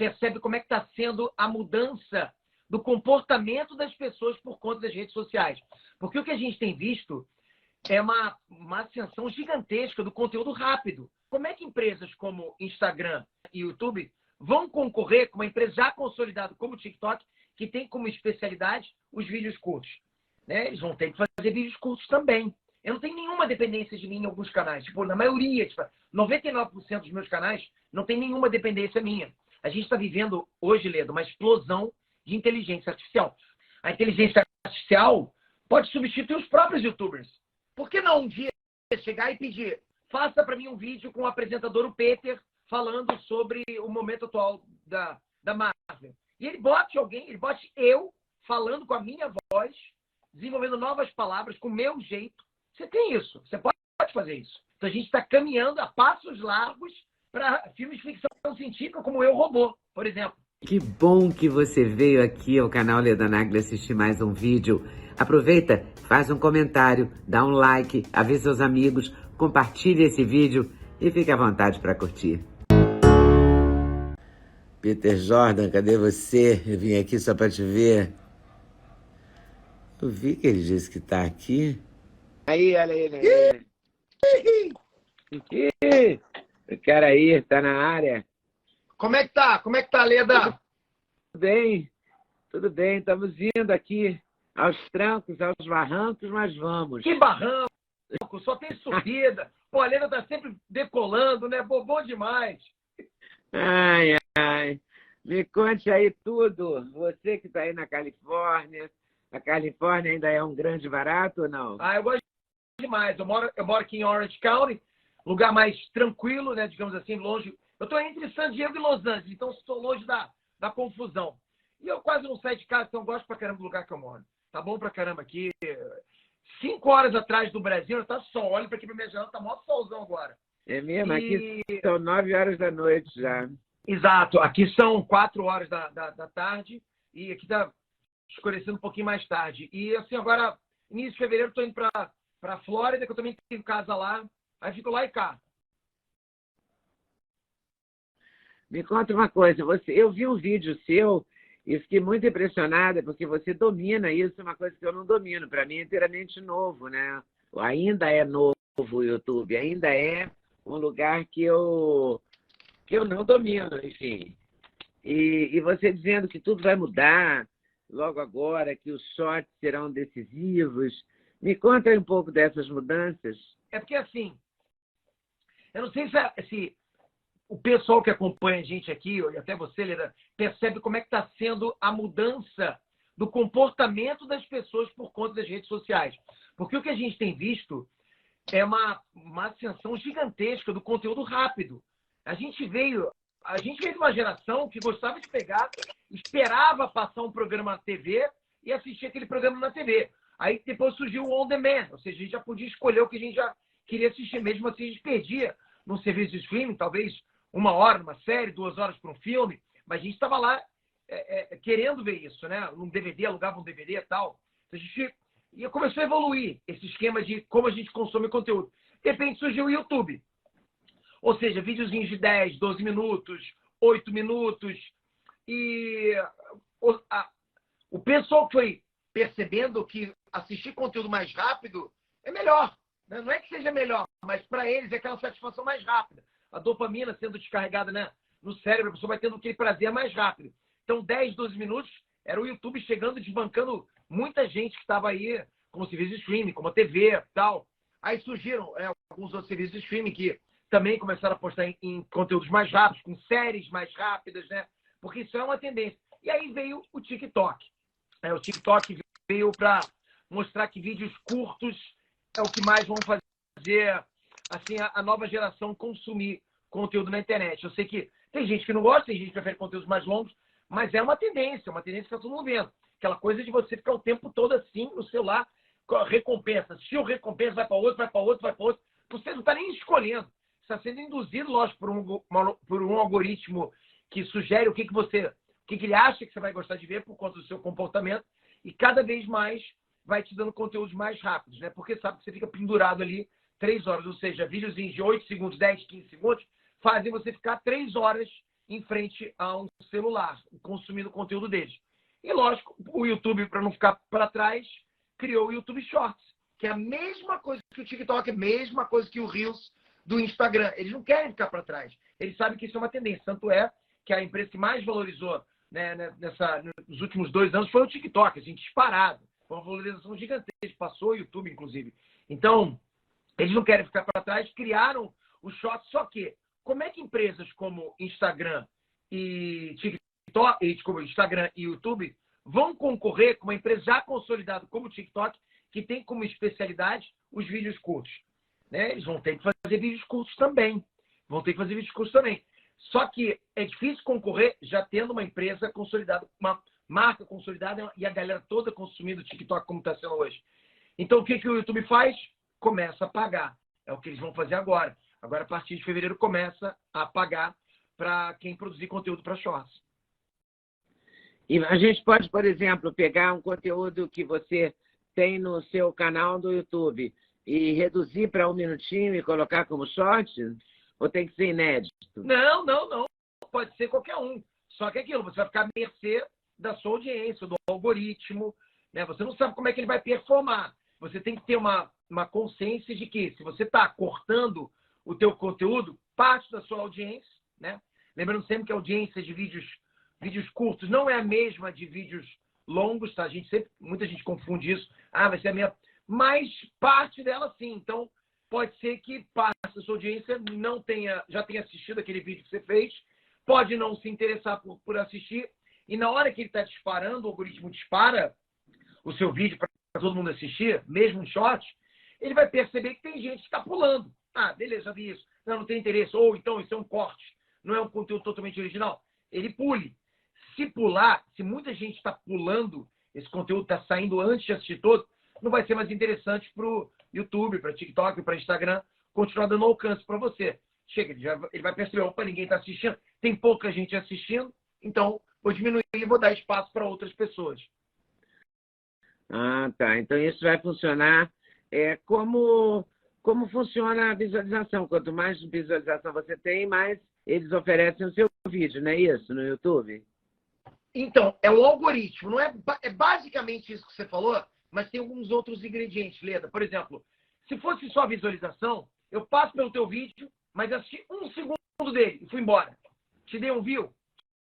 percebe como é que está sendo a mudança do comportamento das pessoas por conta das redes sociais. Porque o que a gente tem visto é uma ascensão gigantesca do conteúdo rápido. Como é que empresas como Instagram e YouTube vão concorrer com uma empresa já consolidada como o TikTok, que tem como especialidade os vídeos curtos? Né? Eles vão ter que fazer vídeos curtos também. Eu não tenho nenhuma dependência de mim em alguns canais. Tipo, na maioria, 99% dos meus canais não tem nenhuma dependência minha. A gente está vivendo hoje, Leda, uma explosão de inteligência artificial. A inteligência artificial pode substituir os próprios YouTubers. Por que não um dia chegar e pedir, faça para mim um vídeo com o apresentador, o Peter, falando sobre o momento atual da Marvel. E ele bote alguém, ele bote eu falando com a minha voz, desenvolvendo novas palavras, com o meu jeito. Você tem isso, você pode fazer isso. Então a gente está caminhando a passos largos para filmes de ficção científica como Eu, Robô, por exemplo. Que bom que você veio aqui ao canal Leda Nagli assistir mais um vídeo. Aproveita, faz um comentário, dá um like, avisa seus amigos, compartilhe esse vídeo e fique à vontade para curtir. Peter Jordan, cadê você? Eu vim aqui só para te ver. Eu vi que ele disse que tá aqui. Aí, olha ele. O cara aí, tá na área. Como é que tá? Como é que tá, Leda? Tudo bem, estamos indo aqui aos trancos, aos barrancos, mas vamos. Que barranco, só tem subida. Pô, a Leda tá sempre decolando, né? Bom demais. Ai, ai. Me conte aí tudo. Você que tá aí na Califórnia. A Califórnia ainda é um grande barato ou não? Ah, eu gosto demais. Eu moro aqui em Orange County, lugar mais tranquilo, né? Digamos assim, longe. Eu tô entre San Diego e Los Angeles, então estou longe da confusão. E eu quase não saio de casa, então eu gosto pra caramba do lugar que eu moro. Tá bom pra caramba aqui. 5 horas atrás do Brasil, tá sol. Olha pra aqui pra minha janela, tá mó solzão agora. É mesmo? Aqui são 9 horas da noite já. Exato. Aqui são 4 horas da tarde e aqui tá escurecendo um pouquinho mais tarde. E assim, agora, início de fevereiro, estou indo para Flórida, que eu também tenho casa lá. Aí fico lá e cá. Me conta uma coisa. Eu vi um vídeo seu e fiquei muito impressionada porque você domina isso, uma coisa que eu não domino. Para mim é inteiramente novo, né? Ainda é novo o YouTube, ainda é um lugar que eu não domino, enfim. E você dizendo que tudo vai mudar logo agora, que os shorts serão decisivos. Me conta um pouco dessas mudanças. É porque, assim, eu não sei se o pessoal que acompanha a gente aqui, e até você, Leda, percebe como é que está sendo a mudança do comportamento das pessoas por conta das redes sociais. Porque o que a gente tem visto é uma ascensão gigantesca do conteúdo rápido. A gente veio de uma geração que gostava de pegar, esperava passar um programa na TV e assistir aquele programa na TV. Aí depois surgiu o On Demand, ou seja, a gente já podia escolher o que a gente já queria assistir. Mesmo assim, a gente perdia num serviço de streaming, talvez 1 hora numa série, 2 horas para um filme, mas a gente estava lá querendo ver isso, né? Num DVD, alugava um DVD e tal. Então, e começou a evoluir esse esquema de como a gente consome conteúdo. De repente surgiu o YouTube. Ou seja, videozinhos de 10, 12 minutos, 8 minutos. E o pessoal foi percebendo que assistir conteúdo mais rápido é melhor. Né? Não é que seja melhor, mas para eles é aquela satisfação mais rápida. A dopamina sendo descarregada, né, no cérebro, a pessoa vai tendo aquele prazer mais rápido. Então, 10, 12 minutos, era o YouTube chegando, desbancando muita gente que estava aí como serviço de streaming, como a TV e tal. Aí surgiram alguns outros serviços de streaming que também começaram a postar em conteúdos mais rápidos, com séries mais rápidas, né? Porque isso é uma tendência. E aí veio o TikTok. O TikTok veio para mostrar que vídeos curtos é o que mais vão fazer assim, a nova geração consumir conteúdo na internet. Eu sei que tem gente que não gosta, tem gente que prefere conteúdos mais longos, mas é uma tendência que está todo mundo vendo. Aquela coisa de você ficar o tempo todo assim no celular, recompensa. Se o recompensa, vai para outro, vai para outro, vai para outro. Você não está nem escolhendo. Está sendo induzido, lógico, por um algoritmo que sugere o que ele acha que você vai gostar de ver por conta do seu comportamento e cada vez mais vai te dando conteúdos mais rápidos, né? Porque sabe que você fica pendurado ali 3 horas, ou seja, videozinhos de 8 segundos, 10, 15 segundos, fazem você ficar 3 horas em frente a um celular, consumindo o conteúdo deles. E, lógico, o YouTube, para não ficar para trás, criou o YouTube Shorts, que é a mesma coisa que o TikTok, a mesma coisa que o Reels do Instagram. Eles não querem ficar para trás. Eles sabem que isso é uma tendência. Tanto é que a empresa que mais valorizou, né, nos últimos 2 anos foi o TikTok, assim, disparado. Foi uma valorização gigantesca, passou o YouTube, inclusive. Então, eles não querem ficar para trás, criaram o Shorts, só que como é que empresas como Instagram e TikTok, Instagram e YouTube vão concorrer com uma empresa já consolidada como o TikTok, que tem como especialidade os vídeos curtos? Né? Eles vão ter que fazer vídeos curtos também. Só que é difícil concorrer já tendo uma empresa consolidada, uma marca consolidada e a galera toda consumindo o TikTok como está sendo hoje. Então, o que o YouTube faz? Começa a pagar. É o que eles vão fazer agora. Agora, a partir de fevereiro, começa a pagar para quem produzir conteúdo para Shorts. E a gente pode, por exemplo, pegar um conteúdo que você tem no seu canal do YouTube e reduzir para 1 minutinho e colocar como short? Ou tem que ser inédito? Não. Pode ser qualquer um. Só que é aquilo, você vai ficar à mercê da sua audiência, do algoritmo. Né? Você não sabe como é que ele vai performar. Você tem que ter uma consciência de que, se você está cortando o teu conteúdo, parte da sua audiência, né? Lembrando sempre que a audiência de vídeos curtos não é a mesma de vídeos longos, tá? Muita gente confunde isso. Vai ser a minha... Mas parte dela, sim. Então, pode ser que parte da sua audiência já tenha assistido aquele vídeo que você fez, pode não se interessar por assistir, e na hora que ele está disparando, o algoritmo dispara o seu vídeo para todo mundo assistir, mesmo um short, ele vai perceber que tem gente que está pulando. Beleza, já vi isso. Não tem interesse. Ou então isso é um corte. Não é um conteúdo totalmente original. Ele pule. Se pular, se muita gente está pulando, esse conteúdo está saindo antes de assistir todo, não vai ser mais interessante para o YouTube, para TikTok, para Instagram, continuar dando alcance para você. Chega, ele vai perceber, opa, ninguém está assistindo, tem pouca gente assistindo, então vou diminuir e vou dar espaço para outras pessoas. Tá. Então isso vai funcionar como funciona a visualização. Quanto mais visualização você tem, mais eles oferecem o seu vídeo, não é isso, no YouTube? Então, é o algoritmo. Não é basicamente isso que você falou, mas tem alguns outros ingredientes, Leda. Por exemplo, se fosse só visualização, eu passo pelo teu vídeo, mas assisti 1 segundo dele e fui embora. Te dei um view?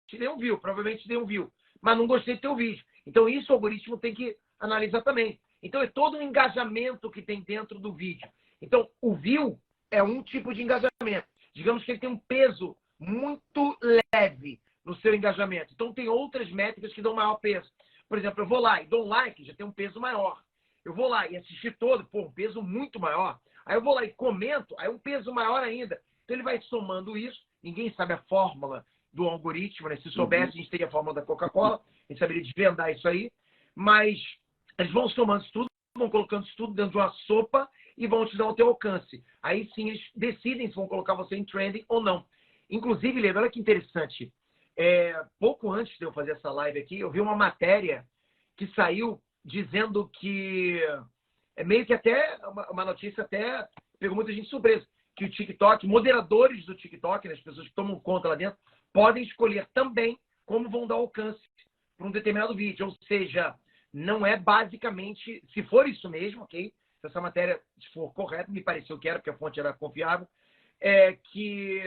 Te dei um view, provavelmente te dei um view. Mas não gostei do teu vídeo. Então, isso o algoritmo tem que analisar também. Então, é todo um engajamento que tem dentro do vídeo. Então, o view é um tipo de engajamento. Digamos que ele tem um peso muito leve no seu engajamento. Então, tem outras métricas que dão maior peso. Por exemplo, eu vou lá e dou um like, já tem um peso maior. Eu vou lá e assistir todo, um peso muito maior. Aí eu vou lá e comento, aí um peso maior ainda. Então, ele vai somando isso. Ninguém sabe a fórmula do algoritmo, né? Se soubesse, a gente teria a fórmula da Coca-Cola, a gente saberia desvendar isso aí. Mas eles vão somando isso tudo, vão colocando isso tudo dentro de uma sopa e vão te dar o teu alcance. Aí sim eles decidem se vão colocar você em trending ou não. Inclusive, Leda, olha que interessante. Pouco antes de eu fazer essa live aqui, eu vi uma matéria que saiu dizendo que meio que até uma notícia até pegou muita gente de surpresa, que o TikTok, moderadores do TikTok, né, as pessoas que tomam conta lá dentro, podem escolher também como vão dar alcance para um determinado vídeo. Ou seja, não é basicamente, se for isso mesmo, ok? Se essa matéria for correta, me pareceu que era, porque a fonte era confiável, que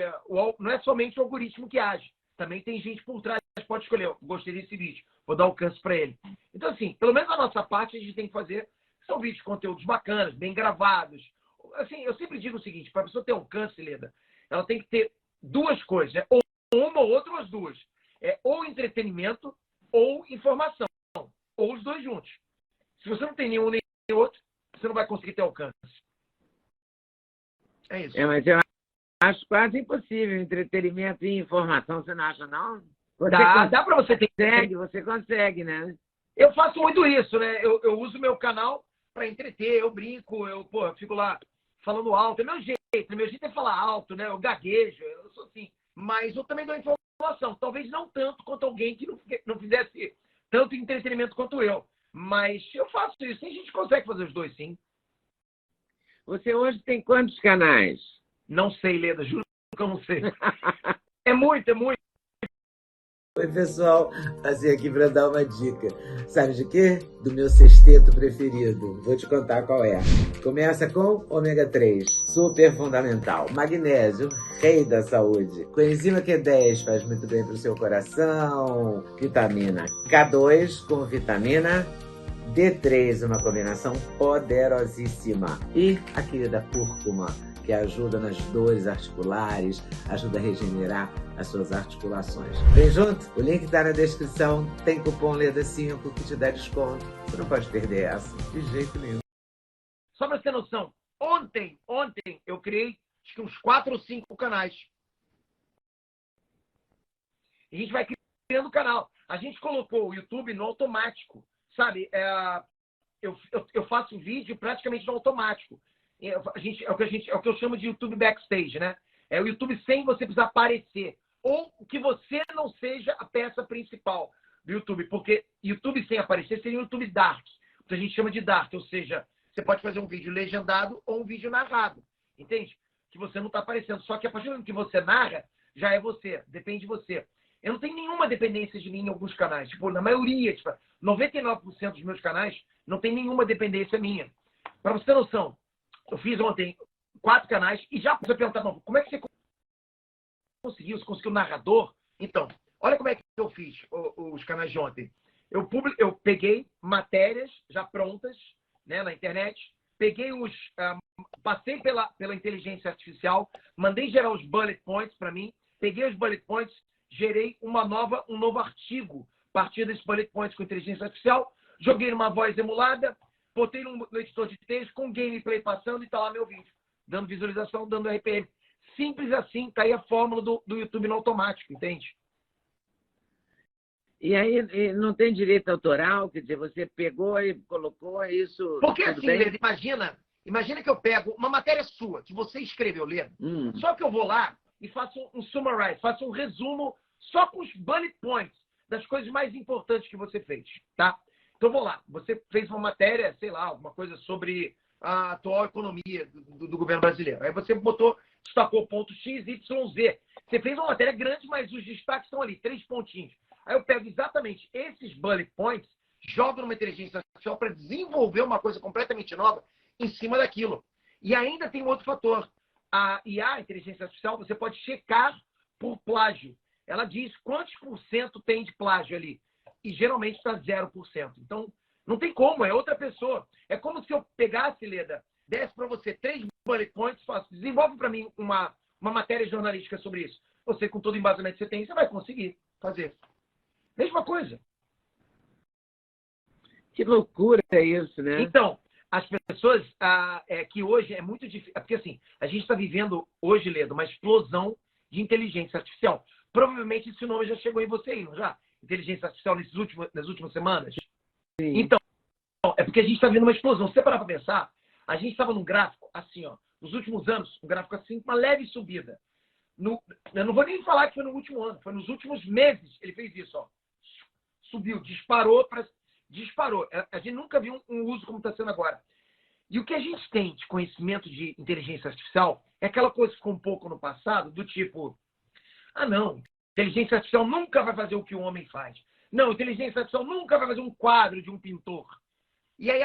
não é somente o algoritmo que age. Também tem gente por trás que pode escolher. Eu gostei desse vídeo, vou dar alcance para ele. Então, assim, pelo menos a nossa parte a gente tem que fazer são vídeos, conteúdos bacanas, bem gravados. Assim, eu sempre digo o seguinte, para a pessoa ter alcance, Leda, ela tem que ter 2 coisas, né? Ou uma ou outra ou as duas. Ou entretenimento ou informação. Ou os 2 juntos. Se você não tem nenhum nem outro, você não vai conseguir ter alcance. É isso. Mas eu acho quase impossível entretenimento e informação, você não acha, não? Dá para você ter. Você consegue, né? Eu faço muito isso, né? Eu uso meu canal para entreter, eu brinco, eu fico lá falando alto. Meu jeito é falar alto, né? Eu gaguejo, eu sou assim. Mas eu também dou informação. Talvez não tanto quanto alguém que não fizesse tanto entretenimento quanto eu. Mas eu faço isso. A gente consegue fazer os 2, sim. Você hoje tem quantos canais? Não sei, Leda. Juro que eu não sei. É muito. Oi, pessoal. Passei aqui para dar uma dica. Sabe de quê? Do meu sexteto preferido. Vou te contar qual é. Começa com ômega 3, super fundamental. Magnésio, rei da saúde. Coenzima Q10 faz muito bem para o seu coração. Vitamina K2 com vitamina D3, uma combinação poderosíssima. E a querida cúrcuma, que ajuda nas dores articulares, ajuda a regenerar as suas articulações. Vem junto? O link está na descrição. Tem cupom LEDA5 que te dá desconto. Você não pode perder essa, de jeito nenhum. Só para você ter noção, ontem eu criei acho que uns 4 ou 5 canais. E a gente vai criando o canal. A gente colocou o YouTube no automático, sabe? Eu faço vídeo praticamente no automático. É o que eu chamo de YouTube backstage, né? É o YouTube sem você precisar aparecer. Ou que você não seja a peça principal do YouTube. Porque YouTube sem aparecer seria o YouTube dark. O que a gente chama de dark. Ou seja, você pode fazer um vídeo legendado ou um vídeo narrado. Entende? Que você não está aparecendo. Só que a partir do momento que você narra, já é você. Depende de você. Eu não tenho nenhuma dependência de mim em alguns canais. Tipo, na maioria, 99% dos meus canais não tem nenhuma dependência minha. Para você ter noção, eu fiz ontem 4 canais e já você perguntar, como é que você conseguiu? Você conseguiu narrador? Então, olha como é que eu fiz os canais de ontem. Eu peguei matérias já prontas, né, na internet, peguei passei pela inteligência artificial, mandei gerar os bullet points para mim, peguei os bullet points, gerei um novo artigo a partir desses bullet points com inteligência artificial, joguei numa voz emulada, botei no editor de texto com gameplay passando e está lá meu vídeo, dando visualização, dando RPM. Simples assim, tá aí a fórmula do YouTube no automático, entende? E aí não tem direito autoral, quer dizer, você pegou e colocou isso. Porque assim, Leda, imagina que eu pego uma matéria sua, que você escreveu, Leda, só que eu vou lá e faço um summarize, faço um resumo só com os bullet points das coisas mais importantes que você fez, tá? Então, vou lá. Você fez uma matéria, sei lá, alguma coisa sobre a atual economia do governo brasileiro. Aí você destacou ponto X, Y, Z. Você fez uma matéria grande, mas os destaques estão ali, 3 pontinhos. Aí eu pego exatamente esses bullet points, jogo numa inteligência artificial para desenvolver uma coisa completamente nova em cima daquilo. E ainda tem um outro fator. A IA, a inteligência artificial, você pode checar por plágio. Ela diz quantos % tem de plágio ali. E geralmente está 0%. Então, não tem como, é outra pessoa. É como se eu pegasse, Leda, desse para você 3 bullet points, desenvolve para mim uma matéria jornalística sobre isso. Você, com todo o embasamento que você tem, você vai conseguir fazer. Mesma coisa. Que loucura é isso, né? Então, as pessoas que hoje é muito difícil. Porque assim, a gente está vivendo hoje, Leda, uma explosão de inteligência artificial. Provavelmente esse nome já chegou em você aí, não já? Inteligência artificial nas últimas semanas? Sim. Então, é porque a gente está vendo uma explosão. Se você parar para pensar, a gente estava num gráfico assim, ó, nos últimos anos, um gráfico assim, uma leve subida. Eu não vou nem falar que foi no último ano, foi nos últimos meses ele fez isso, ó. Subiu, disparou. A gente nunca viu um uso como está sendo agora. E o que a gente tem de conhecimento de inteligência artificial é aquela coisa que ficou um pouco no passado, do tipo, não, inteligência artificial nunca vai fazer o que o homem faz. Não, inteligência artificial nunca vai fazer um quadro de um pintor. E aí,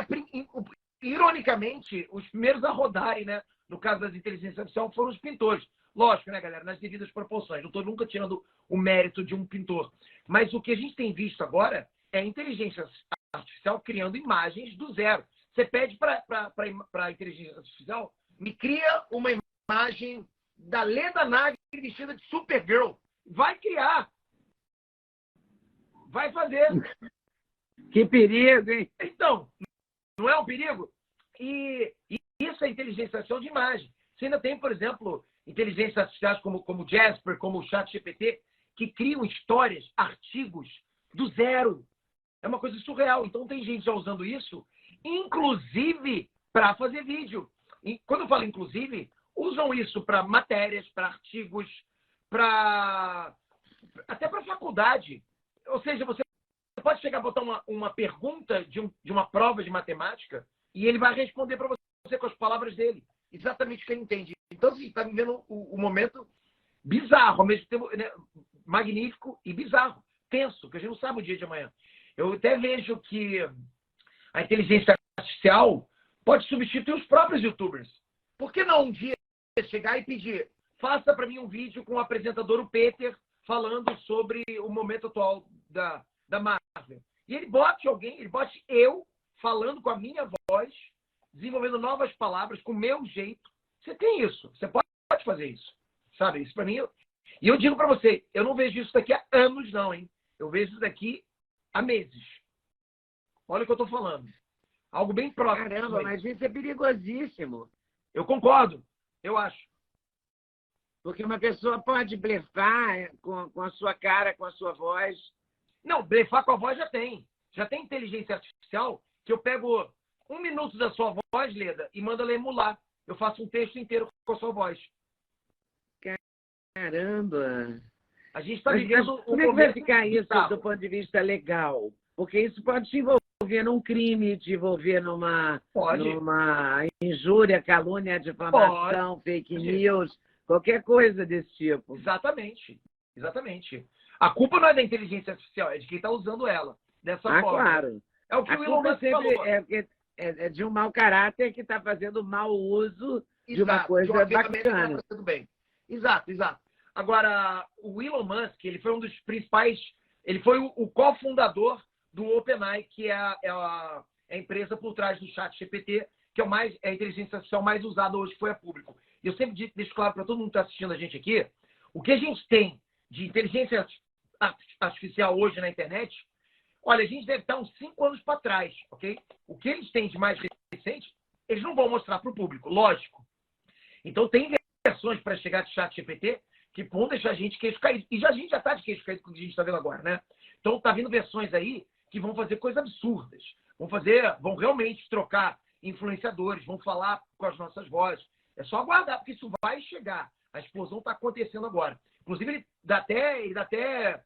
ironicamente, os primeiros a rodarem, né, no caso das inteligências artificiais, foram os pintores. Lógico, né, galera, nas devidas proporções. Não estou nunca tirando o mérito de um pintor. Mas o que a gente tem visto agora é a inteligência artificial criando imagens do zero. Você pede para a inteligência artificial, me cria uma imagem da Leda Nagel vestida de Supergirl. Vai criar. Vai fazer. Que perigo, hein? Então, não é um perigo? E isso é inteligência artificial de imagem. Você ainda tem, por exemplo, inteligências artificiais como o Jasper, como o ChatGPT, que criam histórias, artigos do zero. É uma coisa surreal. Então, tem gente já usando isso, inclusive para fazer vídeo. E quando eu falo inclusive, usam isso para matérias, para artigos, até para faculdade. Ou seja, você pode chegar a botar uma pergunta de uma prova de matemática e ele vai responder para você com as palavras dele. Exatamente o que ele entende. Então, assim, está vivendo um momento bizarro, ao mesmo tempo, né, magnífico e bizarro. tenso, que a gente não sabe o dia de amanhã. Eu até vejo que a inteligência artificial pode substituir os próprios YouTubers. Por que não um dia chegar e pedir, faça para mim um vídeo com o apresentador, o Peter, falando sobre o momento atual da Marvel. E ele bote alguém, ele bote eu falando com a minha voz, desenvolvendo novas palavras, com o meu jeito. Você tem isso, você pode fazer isso. Sabe, isso para mim... E eu digo para você, eu não vejo isso daqui a anos, não, hein? Eu vejo isso daqui há meses. Olha o que eu estou falando. Algo bem próximo. Caramba, mas isso é perigosíssimo. Eu concordo, eu acho. Porque uma pessoa pode blefar com a sua cara, com a sua voz. Não, blefar com a voz já tem. Já tem inteligência artificial que eu pego 1 minuto da sua voz, Leda, e mando ela emular. Eu faço um texto inteiro com a sua voz. Caramba! A gente está vivendo como é que vai ficar isso do ponto de vista legal? Porque isso pode te envolver num crime, te envolver numa injúria, calúnia, difamação, fake news, qualquer coisa desse tipo. Exatamente. Exatamente. A culpa não é da inteligência artificial, é de quem está usando ela. Dessa forma. Claro. É o que o Elon Musk falou. É de um mau caráter que está fazendo mau uso de uma coisa bacana. Tudo bem. Exato. Agora, o Elon Musk, ele foi um dos principais... Ele foi o cofundador do OpenAI, que é a empresa por trás do ChatGPT, que é a inteligência artificial mais usada hoje, que foi a público. E eu sempre deixo claro para todo mundo que está assistindo a gente aqui, o que a gente tem de inteligência artificial hoje na internet, olha, a gente deve estar uns 5 anos para trás, ok? O que eles têm de mais recente, eles não vão mostrar para o público, lógico. Então, tem versões para chegar de ChatGPT que vão deixar a gente queixo caído. E a gente já está de queixo caído com o que a gente está vendo agora, né? Então, tá vindo versões aí que vão fazer coisas absurdas. Vão realmente trocar influenciadores, vão falar com as nossas vozes. É só aguardar, porque isso vai chegar. A explosão está acontecendo agora. Inclusive, ele dá até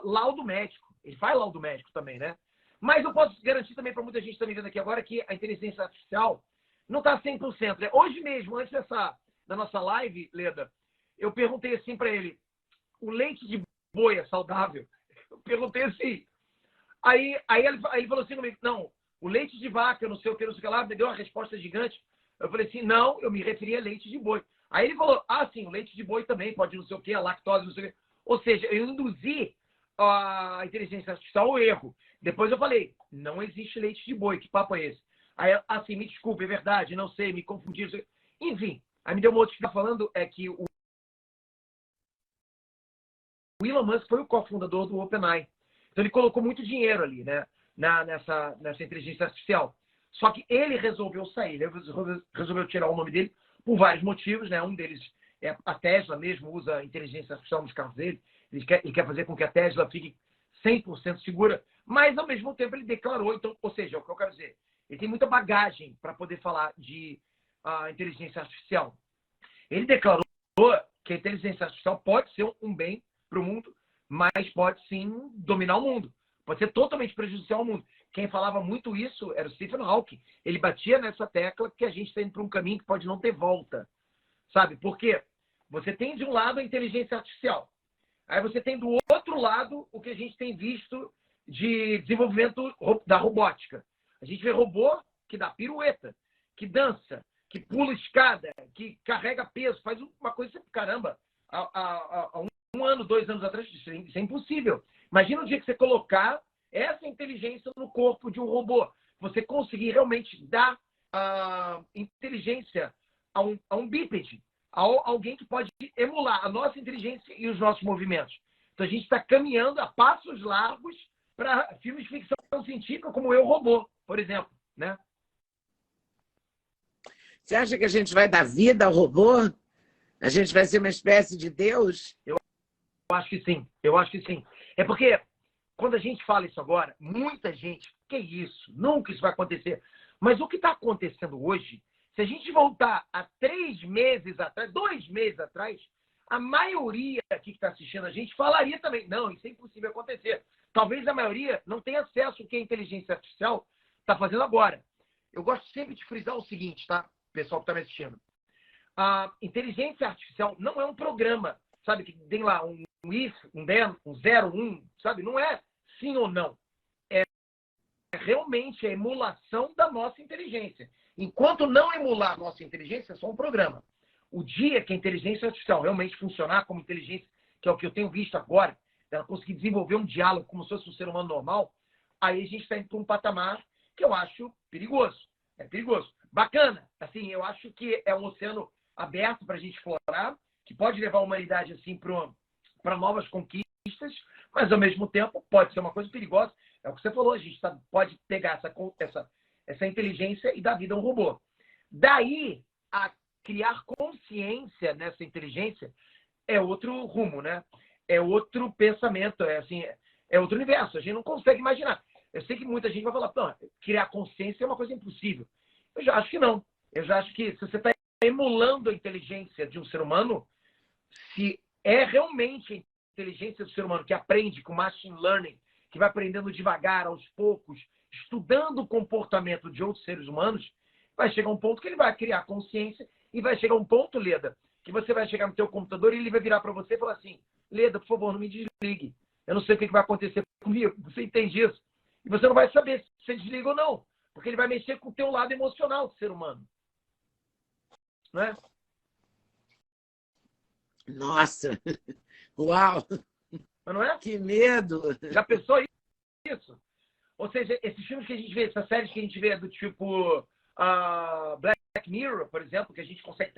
laudo médico. Ele faz laudo médico também, né? Mas eu posso garantir também para muita gente que está me vendo aqui agora que a inteligência artificial não está 100%. Né? Hoje mesmo, antes da nossa live, Leda, eu perguntei assim para ele, o leite de boi é saudável? Eu perguntei assim. Aí ele falou assim comigo, não, o leite de vaca, não sei o que lá, me deu uma resposta gigante. Eu falei assim, não, eu me referi a leite de boi. Aí ele falou, sim, o leite de boi também pode não sei o que, a lactose, não sei o que. Ou seja, eu induzi a inteligência artificial ao erro. Depois eu falei, não existe leite de boi, que papo é esse? Aí, assim, me desculpe, é verdade, não sei, me confundi. Enfim, aí me deu uma outra que está falando, é que o Elon Musk foi o cofundador do OpenAI. Então ele colocou muito dinheiro ali, né, nessa inteligência artificial. Só que ele resolveu sair, ele resolveu tirar o nome dele por vários motivos, né? Um deles é a Tesla mesmo usa inteligência artificial nos carros dele. Ele quer fazer com que a Tesla fique 100% segura, mas ao mesmo tempo ele declarou, então, ou seja, é o que eu quero dizer, ele tem muita bagagem para poder falar de inteligência artificial. Ele declarou que a inteligência artificial pode ser um bem para o mundo, mas pode sim dominar o mundo. Pode ser totalmente prejudicial ao mundo. Quem falava muito isso era o Stephen Hawking. Ele batia nessa tecla que a gente está indo para um caminho que pode não ter volta. Sabe? Porque você tem de um lado a inteligência artificial. Aí você tem do outro lado o que a gente tem visto de desenvolvimento da robótica. A gente vê robô que dá pirueta, que dança, que pula escada, que carrega peso, faz uma coisa, caramba, há 1 ano, 2 anos atrás, isso é impossível. Imagina o dia que você colocar essa inteligência no corpo de um robô. Você conseguir realmente dar inteligência a um bípede, a alguém que pode emular a nossa inteligência e os nossos movimentos. Então a gente está caminhando a passos largos para filmes de ficção científica como Eu, Robô, por exemplo, né? Você acha que a gente vai dar vida ao robô? A gente vai ser uma espécie de Deus? Eu acho que sim, eu acho que sim. É porque quando a gente fala isso agora, muita gente, que isso? Nunca isso vai acontecer. Mas o que está acontecendo hoje, se a gente voltar a 3 meses atrás, 2 meses atrás, a maioria aqui que está assistindo a gente falaria também, não, isso é impossível acontecer. Talvez a maioria não tenha acesso ao que a inteligência artificial está fazendo agora. Eu gosto sempre de frisar o seguinte, tá? Pessoal que está me assistindo. A inteligência artificial não é um programa, sabe? Que tem lá um if, um then, um zero, sabe? Não é sim ou não. É realmente a emulação da nossa inteligência. Enquanto não emular a nossa inteligência, é só um programa. O dia que a inteligência artificial realmente funcionar como inteligência, que é o que eu tenho visto agora, ela conseguir desenvolver um diálogo como se fosse um ser humano normal, aí a gente está indo para um patamar que eu acho perigoso. É perigoso. Bacana. Assim, eu acho que é um oceano aberto para a gente explorar, que pode levar a humanidade assim, para novas conquistas, mas, ao mesmo tempo, pode ser uma coisa perigosa. É o que você falou, a gente pode pegar essa inteligência e dar vida a um robô. Daí, a criar consciência nessa inteligência é outro rumo, né? É outro pensamento, é outro universo. A gente não consegue imaginar. Eu sei que muita gente vai falar, não, criar consciência é uma coisa impossível. Eu já acho que não. Eu já acho que se você está emulando a inteligência de um ser humano, se é realmente a inteligência do ser humano que aprende com machine learning, que vai aprendendo devagar, aos poucos, estudando o comportamento de outros seres humanos, vai chegar um ponto que ele vai criar consciência e vai chegar um ponto, Leda, que você vai chegar no teu computador e ele vai virar para você e falar assim, Leda, por favor, não me desligue. Eu não sei o que vai acontecer comigo. Você entende isso? E você não vai saber se você desliga ou não, porque ele vai mexer com o teu lado emocional do ser humano. Não é? Nossa! Uau! Mas não é? Que medo! Já pensou isso? Ou seja, esses filmes que a gente vê, essas séries que a gente vê do tipo Black Mirror, por exemplo, que a gente consegue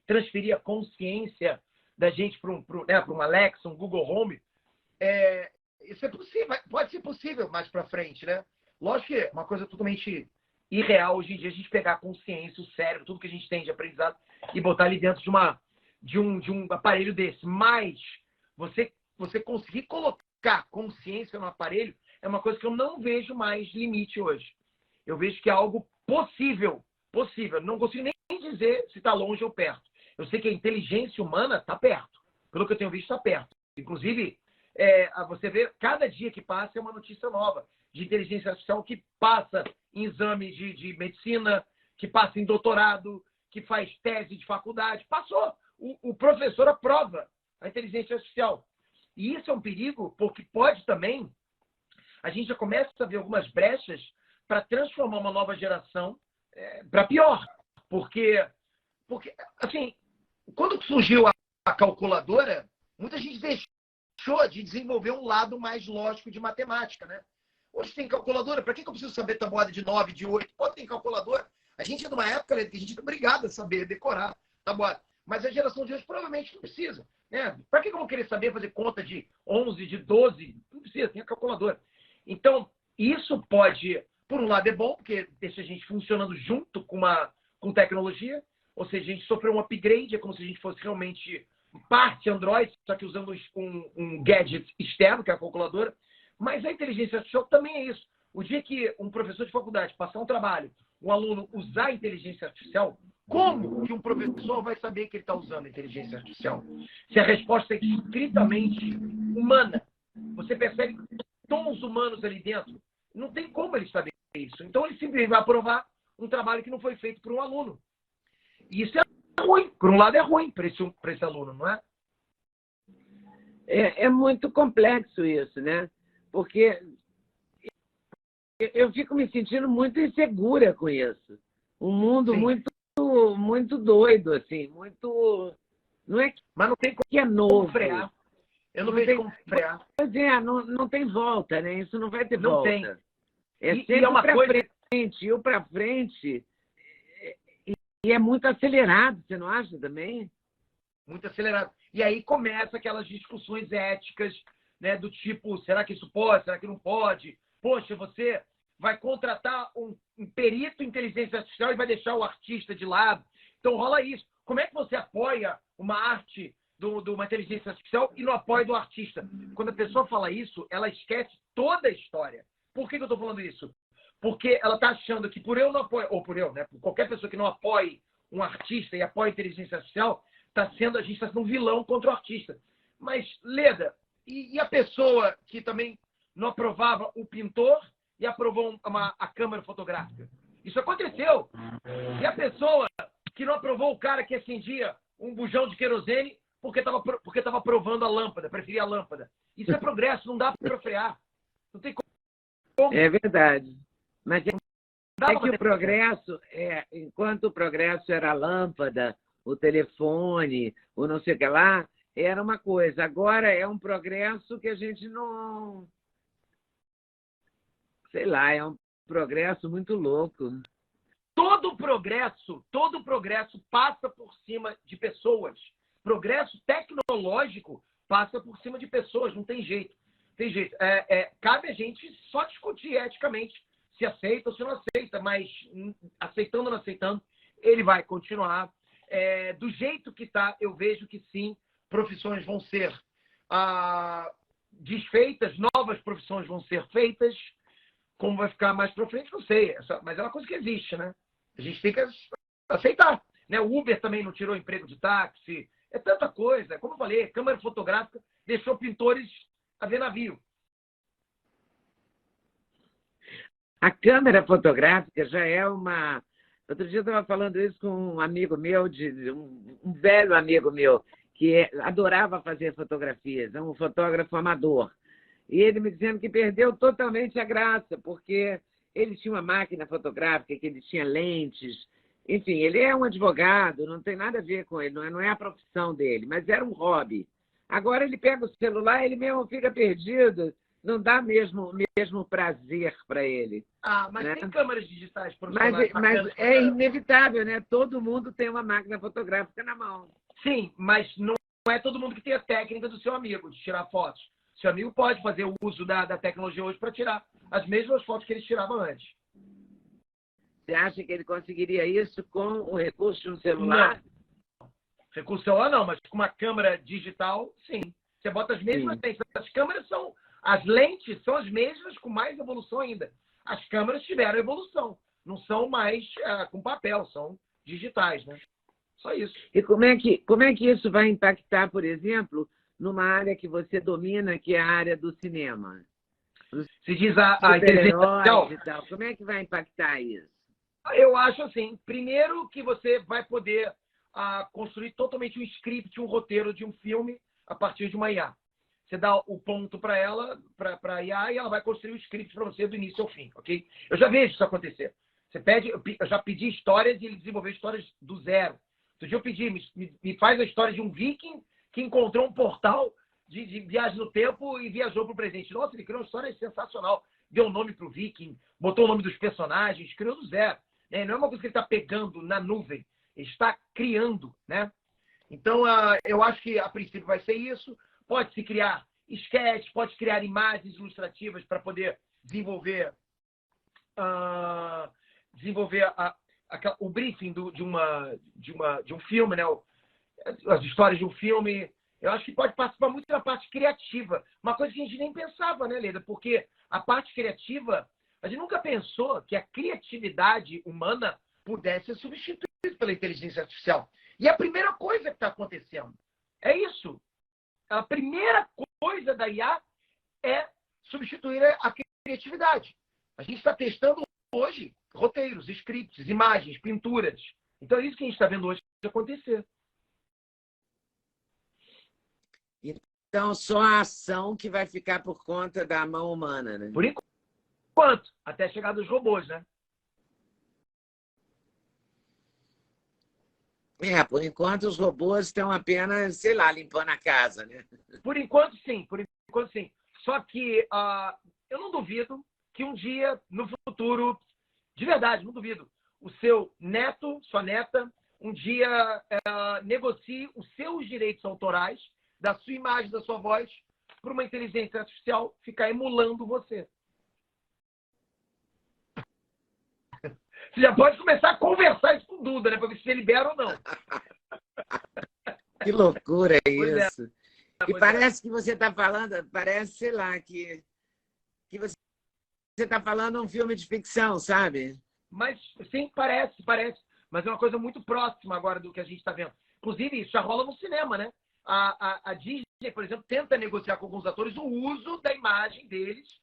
transferir a consciência da gente para um Alexa, um Google Home, isso é possível, pode ser possível mais para frente, né? Lógico que é uma coisa totalmente irreal hoje em dia a gente pegar a consciência, o cérebro, tudo que a gente tem de aprendizado e botar ali dentro de um aparelho desse. Mas você conseguir colocar consciência no aparelho é uma coisa que eu não vejo mais limite hoje. Eu vejo que é algo possível. Não consigo nem dizer se está longe ou perto. Eu sei que a inteligência humana está perto. Pelo que eu tenho visto, está perto. Inclusive, você vê, cada dia que passa é uma notícia nova de inteligência artificial que passa em exame de medicina, que passa em doutorado, que faz tese de faculdade. Passou. O professor aprova a inteligência artificial. E isso é um perigo, porque pode também... A gente já começa a ver algumas brechas para transformar uma nova geração para pior. Porque, assim, quando surgiu a calculadora, muita gente deixou de desenvolver um lado mais lógico de matemática, né? Hoje tem calculadora. Para que eu preciso saber tabuada de 9, de 8? Pô, tem calculadora. A gente é de uma época que a gente é obrigado a saber decorar tabuada. Mas a geração de hoje provavelmente não precisa. Né? Para que eu vou querer saber fazer conta de 11, de 12? Não precisa, tem a calculadora. Então, isso pode, por um lado é bom, porque deixa a gente funcionando junto com tecnologia, ou seja, a gente sofreu um upgrade, é como se a gente fosse realmente parte Android, só que usando um gadget externo, que é a calculadora. Mas a inteligência artificial também é isso. O dia que um professor de faculdade passar um trabalho, um aluno usar a inteligência artificial, como que um professor vai saber que ele está usando a inteligência artificial? Se a resposta é estritamente humana, você percebe tons humanos ali dentro, não tem como ele saber isso. Então, ele simplesmente vai aprovar um trabalho que não foi feito por um aluno. E isso é ruim. Por um lado, é ruim para esse aluno, não é? É muito complexo isso, né? Porque eu fico me sentindo muito insegura com isso. Um mundo muito doido, assim, muito... Não é Mas não tem que é novo. Frear. Eu não vejo como frear. Pois é, não tem volta, né? Isso não vai ter não volta. Tem. É sempre é uma para coisa... frente, eu para frente. E é muito acelerado, você não acha também? Muito acelerado. E aí começa aquelas discussões éticas, né, do tipo, será que isso pode, será que não pode? Poxa, você vai contratar um perito em inteligência artificial e vai deixar o artista de lado. Então rola isso. Como é que você apoia uma arte de uma inteligência artificial e não apoia do artista? Quando a pessoa fala isso, ela esquece toda a história. Por que eu estou falando isso? Porque ela está achando que por eu não apoio, ou por eu, né, por qualquer pessoa que não apoie um artista e apoie a inteligência artificial, a gente está sendo um vilão contra o artista. Mas, Leda, e a pessoa que também não aprovava o pintor e aprovou a câmera fotográfica? Isso aconteceu. E a pessoa que não aprovou o cara que acendia um bujão de querosene porque tava provando a lâmpada, preferia a lâmpada. Isso é progresso, não dá para frear. Não tem como. É verdade. Mas Dá é pra que o fazer progresso, enquanto o progresso era a lâmpada, o telefone, o não sei o que lá, era uma coisa. Agora é um progresso que a gente não. Sei lá, é um progresso muito louco. todo progresso passa por cima de pessoas. Progresso tecnológico passa por cima de pessoas, não tem jeito. Tem jeito. Cabe a gente só discutir eticamente se aceita ou se não aceita, mas aceitando ou não aceitando, ele vai continuar. Do jeito que está, eu vejo que sim, profissões vão ser desfeitas, novas profissões vão ser feitas. Como vai ficar mais para frente, não sei. Mas é uma coisa que existe, né? A gente tem que aceitar. Né? O Uber também não tirou emprego de táxi. É tanta coisa. Como eu falei, câmera fotográfica deixou pintores a ver navio. A câmera fotográfica já é uma. Outro dia eu estava falando isso com um amigo meu, um velho amigo meu, que adorava fazer fotografias, é um fotógrafo amador. E ele me dizendo que perdeu totalmente a graça, porque ele tinha uma máquina fotográfica, que ele tinha lentes. Enfim, ele é um advogado, não tem nada a ver com ele, não é a profissão dele, mas era um hobby. Agora ele pega o celular, ele mesmo fica perdido, não dá mesmo o mesmo prazer para ele. Mas né? tem câmeras digitais profissionais. Mas é inevitável, né? Todo mundo tem uma máquina fotográfica na mão. Sim, mas não é todo mundo que tem a técnica do seu amigo de tirar fotos. Seu amigo pode fazer o uso da tecnologia hoje para tirar as mesmas fotos que ele tirava antes. Você acha que ele conseguiria isso com o recurso de um celular? Não. Recurso celular não, mas com uma câmera digital, sim. Você bota as mesmas lentes. As lentes são as mesmas, com mais evolução ainda. As câmeras tiveram evolução. Não são mais com papel, são digitais, né? Só isso. E como é que isso vai impactar, por exemplo, numa área que você domina, que é a área do cinema? Se diz a inteligência artificial. E tal. Como é que vai impactar isso? Eu acho assim, primeiro que você vai poder construir totalmente um script, um roteiro de um filme a partir de uma IA. Você dá o ponto para ela, para a IA, e ela vai construir o script para você do início ao fim, ok? Eu já vejo isso acontecer. Eu já pedi histórias e ele desenvolveu histórias do zero. Outro dia eu pedi, me faz a história de um viking que encontrou um portal de viagem no tempo e viajou para o presente. Nossa, ele criou uma história sensacional. Deu um nome para o viking, botou o nome dos personagens, criou do zero. Não é uma coisa que ele está pegando na nuvem, ele está criando, né? Então, eu acho que a princípio vai ser isso. Pode-se criar sketches, pode criar imagens ilustrativas para poder desenvolver o briefing de um filme, né? As histórias de um filme. Eu acho que pode participar muito da parte criativa. Uma coisa que a gente nem pensava, né, Leda? Porque a parte criativa, a gente nunca pensou que a criatividade humana pudesse ser substituída pela inteligência artificial. E a primeira coisa que está acontecendo é isso. A primeira coisa da IA é substituir a criatividade. A gente está testando hoje roteiros, scripts, imagens, pinturas. Então é isso que a gente está vendo hoje acontecer. Então, só a ação que vai ficar por conta da mão humana, né? Por enquanto, até chegar dos robôs, né? Por enquanto os robôs estão apenas, sei lá, limpando a casa, né? Por enquanto, sim. Só que eu não duvido que um dia, no futuro, de verdade, não duvido, o seu neto, sua neta, um dia negocie os seus direitos autorais da sua imagem, da sua voz, para uma inteligência artificial ficar emulando você. Você já pode começar a conversar isso com o Duda, né? Para ver se você libera ou não. Que loucura Pois isso. E parece que você está falando, parece, sei lá, que você está falando um filme de ficção, sabe? Mas, sim, parece. Mas é uma coisa muito próxima agora do que a gente está vendo. Inclusive, isso já rola no cinema, né? A Disney, por exemplo, tenta negociar com alguns atores o uso da imagem deles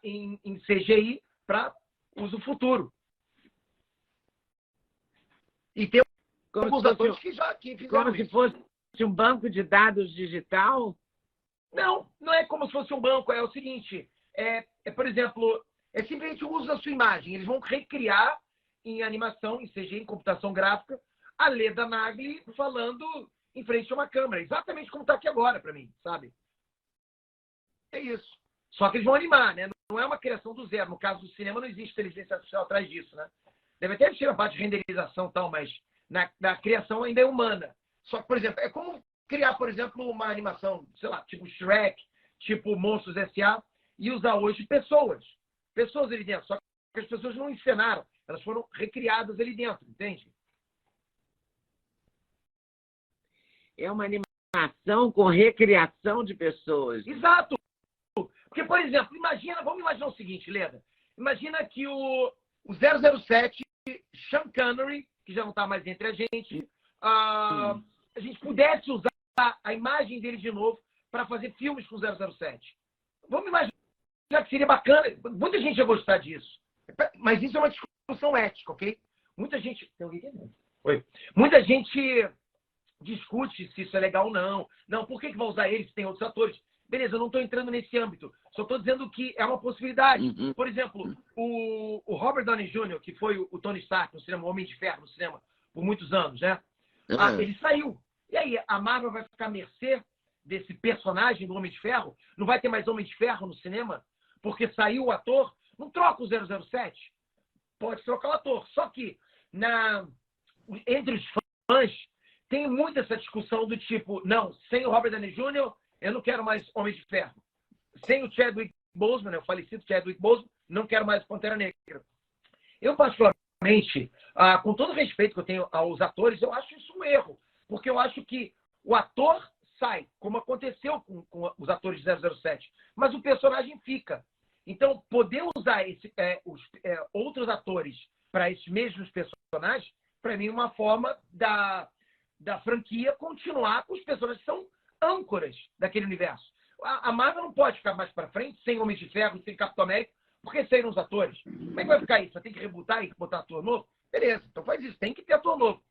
em CGI para uso futuro. E tem alguns atores que fizeram como se fosse um banco de dados digital? Não, não é como se fosse um banco. É o seguinte, por exemplo, é simplesmente o uso da sua imagem. Eles vão recriar em animação, em CG, em computação gráfica, a Leda Nagli falando em frente a uma câmera. Exatamente como está aqui agora para mim, sabe? É isso. Só que eles vão animar, né? Não é uma criação do zero. No caso do cinema, não existe inteligência artificial atrás disso, né? Deve até existir a parte de renderização e tal, mas na criação ainda é humana. Só que, por exemplo, é como criar, por exemplo, uma animação, sei lá, tipo Shrek, tipo Monstros S.A., e usar hoje pessoas. Pessoas ali dentro. Só que as pessoas não encenaram. Elas foram recriadas ali dentro, entende? É uma animação com recriação de pessoas. Exato. Porque, por exemplo, vamos imaginar o seguinte, Leda. Imagina que o 007, Sean Connery, que já não está mais entre a gente pudesse usar a imagem dele de novo para fazer filmes com o 007. Vamos imaginar que seria bacana. Muita gente ia gostar disso. Mas isso é uma discussão ética, ok? Muita gente... Tem alguém aqui? Oi. Muita gente discute se isso é legal ou não. Não, por que vai usar ele se tem outros atores? Beleza, eu não estou entrando nesse âmbito. Só estou dizendo que é uma possibilidade. Por exemplo, o Robert Downey Jr., que foi o Tony Stark no cinema, o Homem de Ferro no cinema, por muitos anos, né? Ele saiu. E aí, a Marvel vai ficar à mercê desse personagem do Homem de Ferro? Não vai ter mais Homem de Ferro no cinema? Porque saiu o ator? Não troca o 007. Pode trocar o ator. Só que, entre os fãs, tem muito essa discussão do tipo, não, sem o Robert Downey Jr., eu não quero mais Homem de Ferro. Sem o Chadwick Boseman, né, o falecido Chadwick Boseman, não quero mais Pantera Negra. Eu, particularmente, com todo o respeito que eu tenho aos atores, eu acho isso um erro. Porque eu acho que o ator sai, como aconteceu com os atores de 007, mas o personagem fica. Então, poder usar outros atores para esses mesmos personagens, para mim, é uma forma da franquia continuar com os personagens que são âncoras daquele universo. A Marvel não pode ficar mais para frente sem Homem de Ferro, sem Capitão América, porque saíram os atores. Como é que vai ficar isso? Vai ter que rebutar e botar ator novo? Beleza, então faz isso, tem que ter ator novo.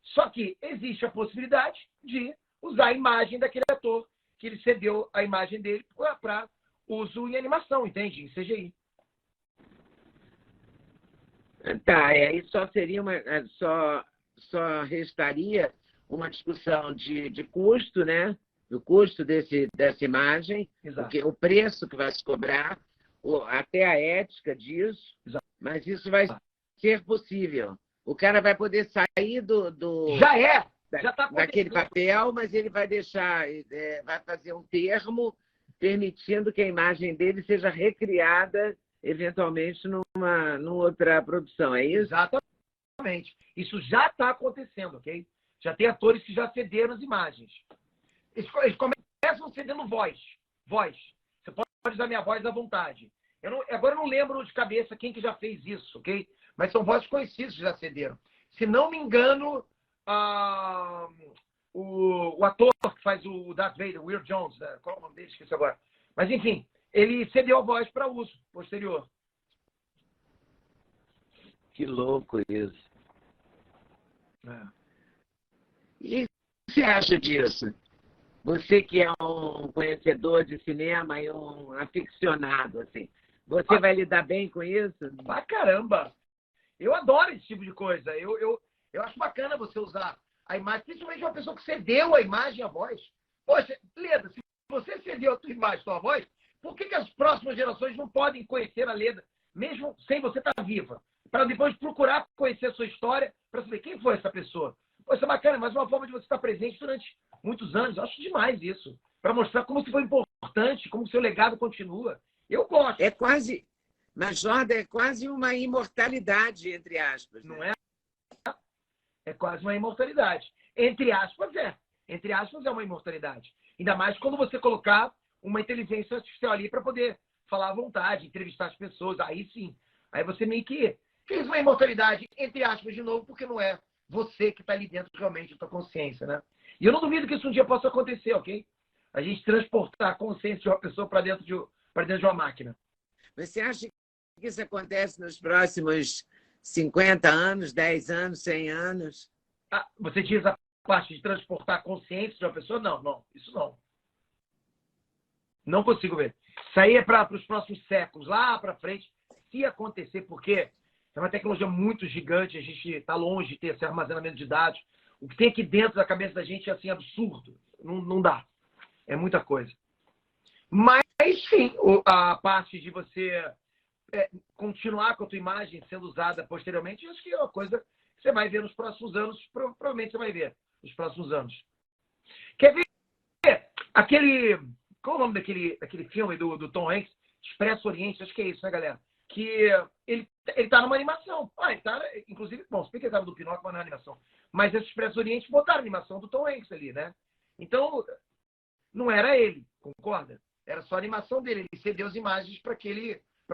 Só que existe a possibilidade de usar a imagem daquele ator que ele cedeu a imagem dele para uso em animação, entende? Em CGI. Tá, aí só seria só restaria uma discussão de custo, né? Do custo dessa imagem, porque o preço que vai se cobrar, até a ética disso, Exato. Mas isso vai ser possível. O cara vai poder sair Já tá daquele papel, mas ele vai vai fazer um termo permitindo que a imagem dele seja recriada eventualmente numa outra produção, é isso? Exatamente. Isso já está acontecendo, ok? Já tem atores que já cederam as imagens. Eles começam cedendo voz. Você pode usar minha voz à vontade. Agora eu não lembro de cabeça quem que já fez isso, ok? Mas são vozes conhecidas que já cederam. Se não me engano, o ator que faz o Darth Vader, o Will Jones, né? Qual é o nome dele? Esqueci agora. Mas, enfim, ele cedeu a voz para uso posterior. Que louco isso. E o que você acha disso? Você que é um conhecedor de cinema e um aficionado, assim, você vai lidar bem com isso? Ah, caramba! Eu adoro esse tipo de coisa. Eu acho bacana você usar a imagem, principalmente uma pessoa que cedeu a imagem e a voz. Poxa, Leda, se você cedeu a tua imagem e a tua voz, por que as próximas gerações não podem conhecer a Leda, mesmo sem você estar viva? Para depois procurar conhecer a sua história, para saber quem foi essa pessoa. Pô, isso é bacana, mas uma forma de você estar presente durante muitos anos. Eu acho demais isso. Para mostrar como você foi importante, como o seu legado continua. Eu gosto. É quase... Mas, Jordan, é quase uma imortalidade, entre aspas. Né? Não é? É quase uma imortalidade. Entre aspas, é. Entre aspas, é uma imortalidade. Ainda mais quando você colocar uma inteligência artificial ali para poder falar à vontade, entrevistar as pessoas. Aí sim. Aí você meio que fez uma imortalidade, entre aspas, de novo, porque não é você que está ali dentro realmente da tua consciência, né? E eu não duvido que isso um dia possa acontecer, ok? A gente transportar a consciência de uma pessoa para dentro de uma máquina. Você acha que isso acontece nos próximos 50 anos, 10 anos, 100 anos? Você diz a parte de transportar a consciência de uma pessoa, não, isso não. Não consigo ver. Isso aí é para os próximos séculos, lá para frente, se acontecer, porque é uma tecnologia muito gigante, a gente está longe de ter esse armazenamento de dados. O que tem aqui dentro da cabeça da gente é assim, absurdo. Não dá. É muita coisa. Mas, sim, a parte de você continuar com a tua imagem sendo usada posteriormente, acho que é uma coisa que você vai ver nos próximos anos. Provavelmente você vai ver nos próximos anos. Quer ver aquele... Qual é o nome daquele filme do Tom Hanks? Expresso Oriente, acho que é isso, né, galera? Que ele tá numa animação. Ele tá, inclusive, bom, se bem que ele tava do Pinóquio, mas não é animação. Mas esse Expresso Oriente botaram a animação do Tom Hanks ali, né? Então, não era ele, concorda? Era só a animação dele. Ele cedeu as imagens para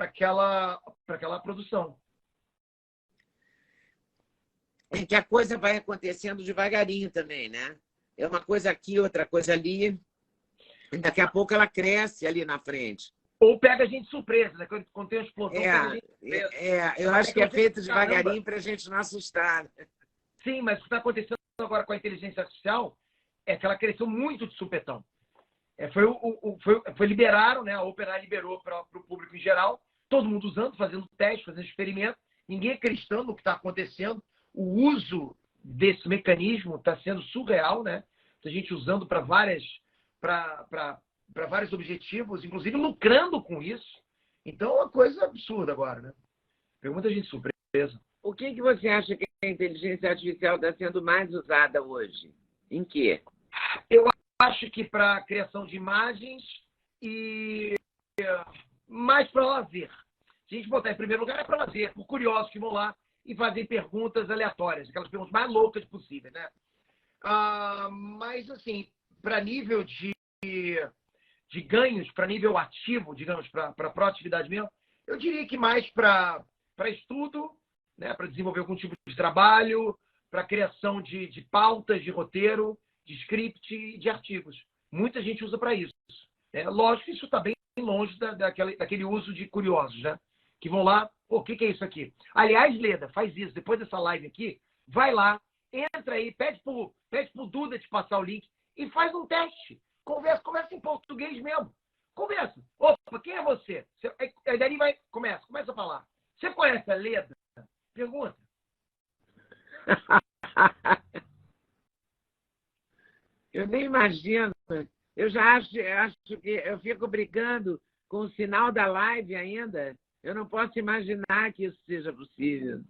aquela produção. É que a coisa vai acontecendo devagarinho também, né? É uma coisa aqui, outra coisa ali. E daqui a pouco ela cresce ali na frente. Ou pega a gente de surpresa, né? Quando tem uma explosão, pega a gente de surpresa. Eu acho que é feito devagarinho para a gente não assustar. Sim, mas o que está acontecendo agora com a inteligência artificial é que ela cresceu muito de supetão. Liberaram, né? A OpenAI liberou para o público em geral, todo mundo usando, fazendo teste, fazendo experimento, ninguém acreditando no que está acontecendo. O uso desse mecanismo está sendo surreal, né? A gente usando para vários objetivos, inclusive lucrando com isso. Então é uma coisa absurda agora, né? Pegou muita gente surpresa. O que você acha que a inteligência artificial está sendo mais usada hoje? Em quê? Eu acho que para criação de imagens e mais para lazer. Se a gente botar em primeiro lugar, é para lazer, por curiosos que vão lá e fazem perguntas aleatórias, aquelas perguntas mais loucas possíveis, né? Mas, assim, para nível de ganhos, para nível ativo, digamos, para proatividade mesmo, eu diria que mais para estudo, né? Para desenvolver algum tipo de trabalho, para criação de pautas, de roteiro, de script e de artigos. Muita gente usa para isso. Lógico que isso está bem longe daquele uso de curiosos, né? Que vão lá, o que é isso aqui? Aliás, Leda, faz isso. Depois dessa live aqui, vai lá, entra aí, pede pro Duda te passar o link e faz um teste. Conversa em português mesmo. Conversa. Opa, quem é você? Aí daí começa a falar. Você conhece a Leda? Pergunta. Eu nem imagino. Eu já acho que eu fico brigando com o sinal da live ainda. Eu não posso imaginar que isso seja possível.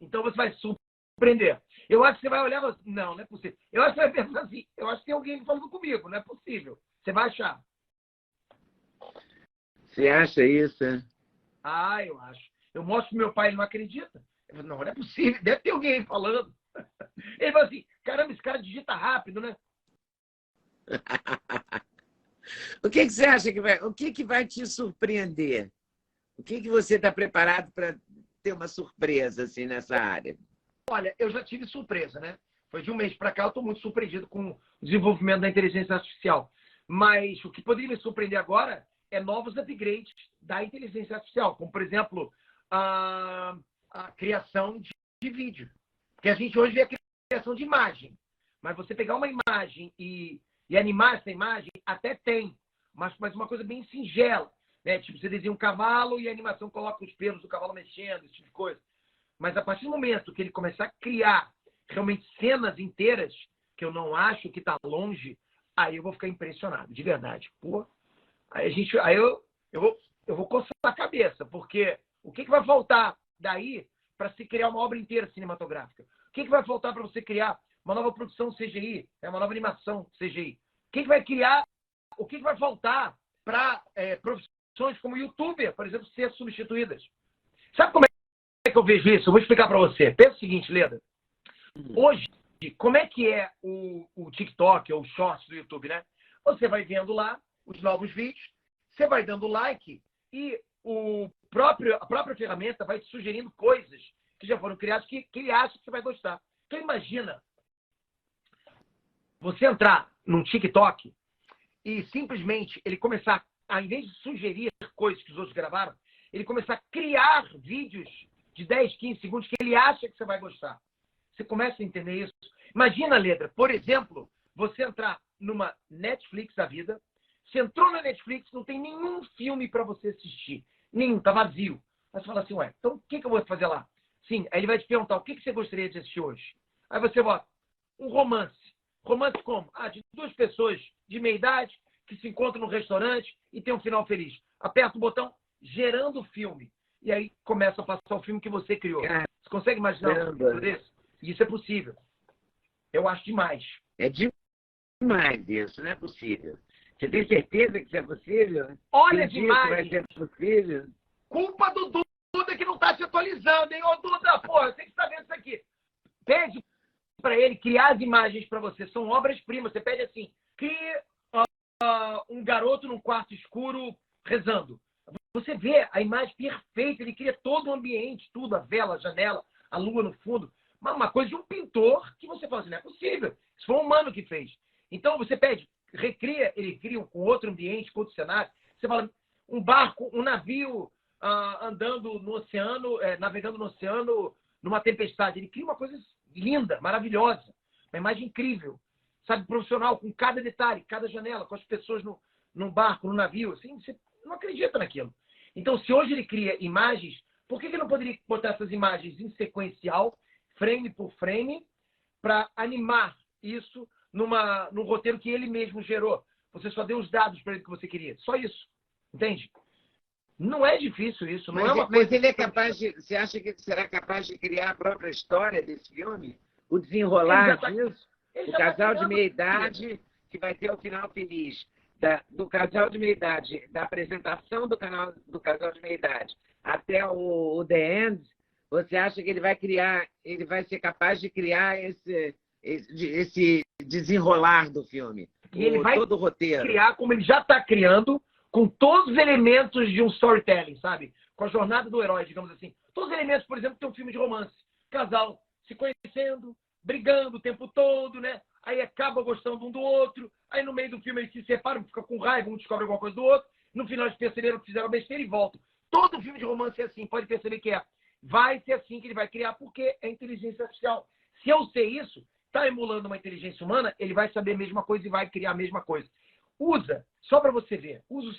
Então você vai se surpreender. Eu acho que você vai olhar e falar, não é possível. Eu acho que você vai pensar assim, eu acho que tem alguém falando comigo, não é possível. Você vai achar. Você acha isso? Eu acho. Eu mostro pro meu pai, ele não acredita. Eu falo, não é possível, deve ter alguém falando. Ele fala assim, caramba, esse cara digita rápido, né? O que você acha que vai... O que vai te surpreender? O que você está preparado para ter uma surpresa assim, nessa área? Olha, eu já tive surpresa, né? Foi de um mês para cá, eu estou muito surpreendido com o desenvolvimento da inteligência artificial. Mas o que poderia me surpreender agora é novos upgrades da inteligência artificial, como, por exemplo, a criação de vídeo. Porque a gente hoje vê a criação de imagem. Mas você pegar uma imagem e animar essa imagem, até tem. Mas uma coisa bem singela. Né? Tipo, você desenha um cavalo e a animação coloca os pelos do cavalo mexendo, esse tipo de coisa. Mas a partir do momento que ele começar a criar realmente cenas inteiras, que eu não acho que está longe, aí eu vou ficar impressionado, de verdade. Pô, aí eu vou coçar a cabeça, porque o que vai faltar daí para se criar uma obra inteira cinematográfica? O que vai faltar para você criar uma nova produção CGI, uma nova animação CGI? O que vai faltar para profissões como youtuber, por exemplo, ser substituídas? Sabe como é que eu vejo isso? Eu vou explicar para você. Pensa o seguinte, Leda. Hoje, como é que é o TikTok ou o Shorts do YouTube, né? Você vai vendo lá os novos vídeos, você vai dando like e a própria ferramenta vai te sugerindo coisas que já foram criadas que ele acha que você vai gostar. Então imagina você entrar num TikTok e simplesmente ele começar, ao invés de sugerir coisas que os outros gravaram, ele começar a criar vídeos de 10, 15 segundos que ele acha que você vai gostar. Você começa a entender isso? Imagina, Letra, por exemplo, você entrar numa Netflix da vida, você entrou na Netflix, não tem nenhum filme para você assistir. Nenhum, tá vazio. Aí você fala assim, ué, então o que eu vou fazer lá? Sim, aí ele vai te perguntar, o que você gostaria de assistir hoje? Aí você bota um romance. Romance como? Ah, de duas pessoas de meia idade que se encontram no restaurante e tem um final feliz. Aperta o botão gerando o filme. E aí começa a passar o filme que você criou. Você consegue imaginar um desse? Isso é possível. Eu acho demais. É demais isso, não é possível. Você tem certeza que isso é possível? Olha Que dia demais. que vai ser possível? Culpa do Duda que não está se atualizando, hein? Ô, Duda, porra, tem que saber isso aqui. Pede para ele criar as imagens para você. São obras-primas. Você pede assim, crie um garoto num quarto escuro rezando. Você vê a imagem perfeita, ele cria todo o ambiente, tudo, a vela, a janela, a lua no fundo. Uma coisa de um pintor que você fala assim, não é possível. Isso foi um humano que fez. Então você pede, recria, ele cria com outro ambiente, com outro cenário. Você fala, um barco, um navio andando no oceano, navegando no oceano numa tempestade. Ele cria uma coisa linda, maravilhosa. Uma imagem incrível. Sabe, profissional, com cada detalhe, cada janela, com as pessoas no barco, no navio. Assim, você não acredita naquilo. Então, se hoje ele cria imagens, por que ele não poderia botar essas imagens em sequencial, frame por frame, para animar isso num roteiro que ele mesmo gerou? Você só deu os dados para ele que você queria. Só isso. Entende? Não é difícil isso. Não é uma coisa... Mas ele é capaz de... Você acha que ele será capaz de criar a própria história desse filme? O desenrolar disso? O casal de meia-idade que vai ter o final feliz. Do casal de meia-idade, da apresentação do casal de meia-idade até o The End, você acha que ele vai ser capaz de criar esse desenrolar do filme? E ele vai todo o roteiro. Criar como ele já está criando, com todos os elementos de um storytelling, sabe? Com a jornada do herói, digamos assim. Todos os elementos, por exemplo, tem um filme de romance. Casal se conhecendo, brigando o tempo todo, né? Aí acaba gostando um do outro. Aí no meio do filme eles se separam, ficam com raiva, um descobre alguma coisa do outro. No final eles perceberam que fizeram besteira e voltam. Todo filme de romance é assim, pode perceber que é. Vai ser assim que ele vai criar, porque é inteligência artificial. Se eu sei isso, está emulando uma inteligência humana, ele vai saber a mesma coisa e vai criar a mesma coisa. Usa, só para você ver, usa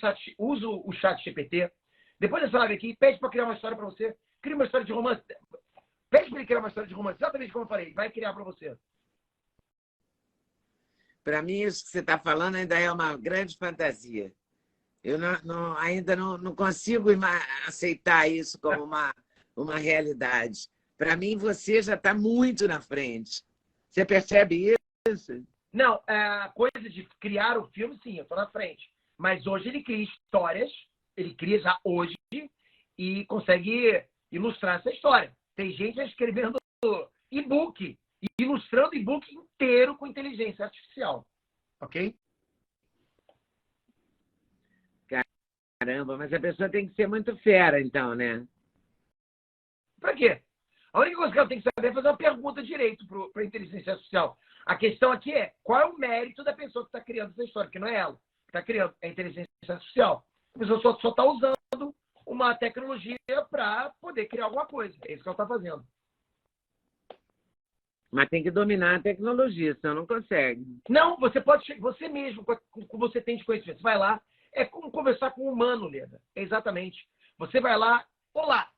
o chat GPT. Depois dessa live aqui, pede para criar uma história para você. Cria uma história de romance. Pede para ele criar uma história de romance, exatamente como eu falei. Vai criar para você. Para mim, isso que você está falando ainda é uma grande fantasia. Eu ainda não consigo aceitar isso como uma realidade. Para mim, você já está muito na frente. Você percebe isso? Não, a coisa de criar o filme, sim, eu estou na frente. Mas hoje ele cria histórias, ele cria já hoje e consegue ilustrar essa história. Tem gente escrevendo e-book, ilustrando e-book inteiro com inteligência artificial. Ok? Caramba, mas a pessoa tem que ser muito fera, então, né? Para quê? A única coisa que ela tem que saber é fazer uma pergunta direito para a inteligência artificial. A questão aqui é, qual é o mérito da pessoa que está criando essa história? Que não é ela que está criando, é a inteligência artificial. A pessoa só está usando uma tecnologia para poder criar alguma coisa. É isso que ela está fazendo. Mas tem que dominar a tecnologia, senão não consegue. Não, você pode, você mesmo, com o que você tem de conhecimento. Você vai lá, é como conversar com um humano, Leda. Exatamente. Você vai lá, olá,